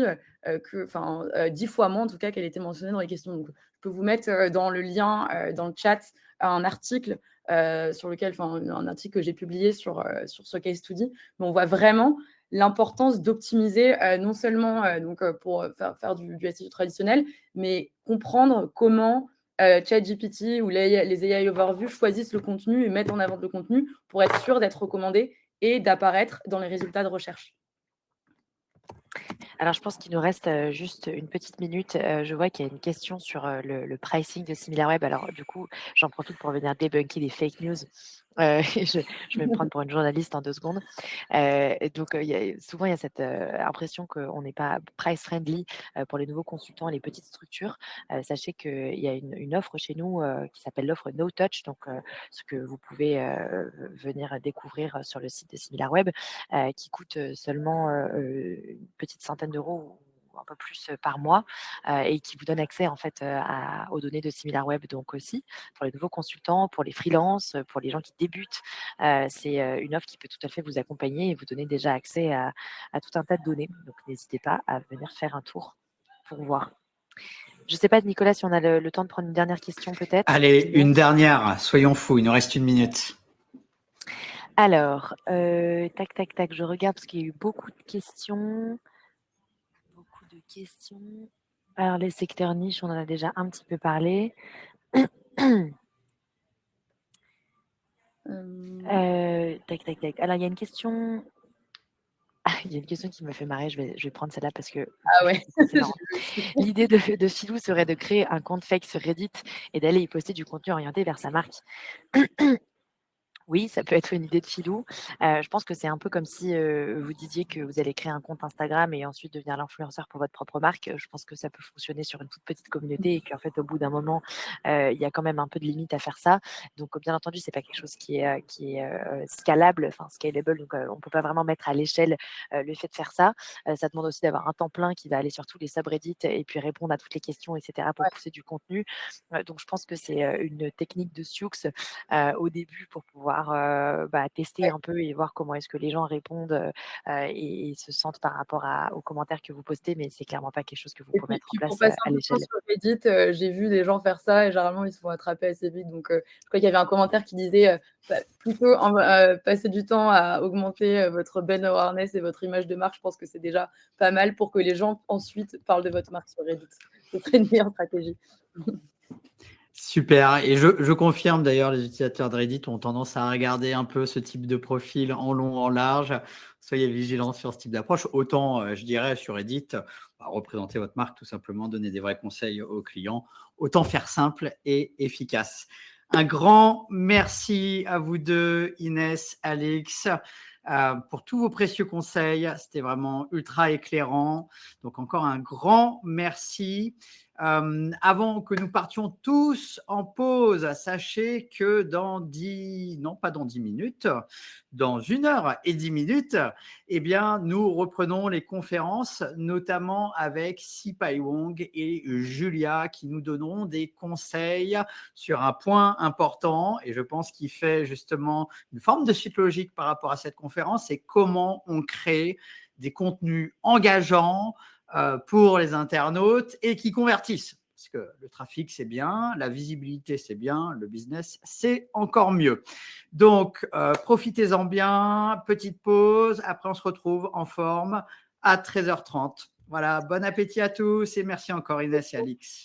10 fois moins en tout cas qu'elle était mentionnée dans les questions. Donc, je peux vous mettre dans le lien, dans le chat, un article un article que j'ai publié sur ce case study. Mais on voit vraiment l'importance d'optimiser non seulement pour faire du SEO traditionnel, mais comprendre comment ChatGPT ou les AI Overview choisissent le contenu et mettent en avant le contenu pour être sûr d'être recommandé et d'apparaître dans les résultats de recherche. Alors, je pense qu'il nous reste juste une petite minute. Je vois qu'il y a une question sur le pricing de SimilarWeb. Alors, du coup, j'en profite pour venir débunker des fake news. Je vais me prendre pour une journaliste en 2 secondes. Et donc, souvent, il y a cette impression qu'on n'est pas price friendly pour les nouveaux consultants et les petites structures. Sachez qu'il y a une offre chez nous qui s'appelle l'offre No Touch, donc ce que vous pouvez venir découvrir sur le site de SimilarWeb, qui coûte seulement une petite centaine d'euros ou un peu plus par mois, et qui vous donne accès en fait aux données de SimilarWeb, donc aussi pour les nouveaux consultants, pour les freelances, pour les gens qui débutent. C'est une offre qui peut tout à fait vous accompagner et vous donner déjà accès à tout un tas de données. Donc n'hésitez pas à venir faire un tour pour voir. Je ne sais pas, Nicolas, si on a le temps de prendre une dernière question peut-être. Allez, une dernière, soyons fous, il nous reste 1 minute. Alors, tac, tac, tac, je regarde parce qu'il y a eu beaucoup de questions. Beaucoup de questions. Alors, les secteurs niches, on en a déjà un petit peu parlé. Tac, tac, tac. Alors, il y a une question. Ah, il y a une question qui me fait marrer. Je vais prendre celle-là parce que Ah ouais. c'est marrant. L'idée de Philou serait de créer un compte fake sur Reddit et d'aller y poster du contenu orienté vers sa marque. Oui, ça peut être une idée de Philou. Je pense que c'est un peu comme si, vous disiez que vous allez créer un compte Instagram et ensuite devenir l'influenceur pour votre propre marque. Je pense que ça peut fonctionner sur une toute petite communauté et qu'en fait, au bout d'un moment, il y a quand même un peu de limite à faire ça. Donc, bien entendu, c'est pas quelque chose qui est scalable, enfin scalable, donc on peut pas vraiment mettre à l'échelle, le fait de faire ça. Ça demande aussi d'avoir un temps plein qui va aller sur tous les subreddits et puis répondre à toutes les questions et cetera pour Ouais. pousser du contenu. Donc je pense que c'est, une technique de Sioux au début pour pouvoir tester un peu et voir comment est-ce que les gens répondent et se sentent par rapport aux commentaires que vous postez, mais c'est clairement pas quelque chose que vous Et pouvez mettre en puis pour place passer à un peu de temps l'échelle. sur Reddit, j'ai vu des gens faire ça et généralement ils se font attraper assez vite. Donc, je crois qu'il y avait un commentaire qui disait, plutôt passer du temps à augmenter, votre brand awareness et votre image de marque. Je pense que c'est déjà pas mal pour que les gens ensuite parlent de votre marque sur Reddit. Ce serait une meilleure stratégie. Super. Et je confirme d'ailleurs, les utilisateurs de Reddit ont tendance à regarder un peu ce type de profil en long, en large. Soyez vigilants sur ce type d'approche. Autant, je dirais, sur Reddit, représenter votre marque, tout simplement, donner des vrais conseils aux clients. Autant faire simple et efficace. Un grand merci à vous deux, Inès, Alix, pour tous vos précieux conseils. C'était vraiment ultra éclairant. Donc, encore un grand merci. Avant que nous partions tous en pause, sachez que dans 10, non pas dans 10 minutes, dans 1 h10, eh bien, nous reprenons les conférences, notamment avec Sipai Wong et Julia, qui nous donneront des conseils sur un point important, et je pense qu'il fait justement une forme de suite logique par rapport à cette conférence, c'est comment on crée des contenus engageants, pour les internautes et qui convertissent. Parce que le trafic, c'est bien, la visibilité, c'est bien, le business, c'est encore mieux. Donc, profitez-en bien, petite pause, après on se retrouve en forme à 13h30. Voilà, bon appétit à tous et merci encore Inès et Alix.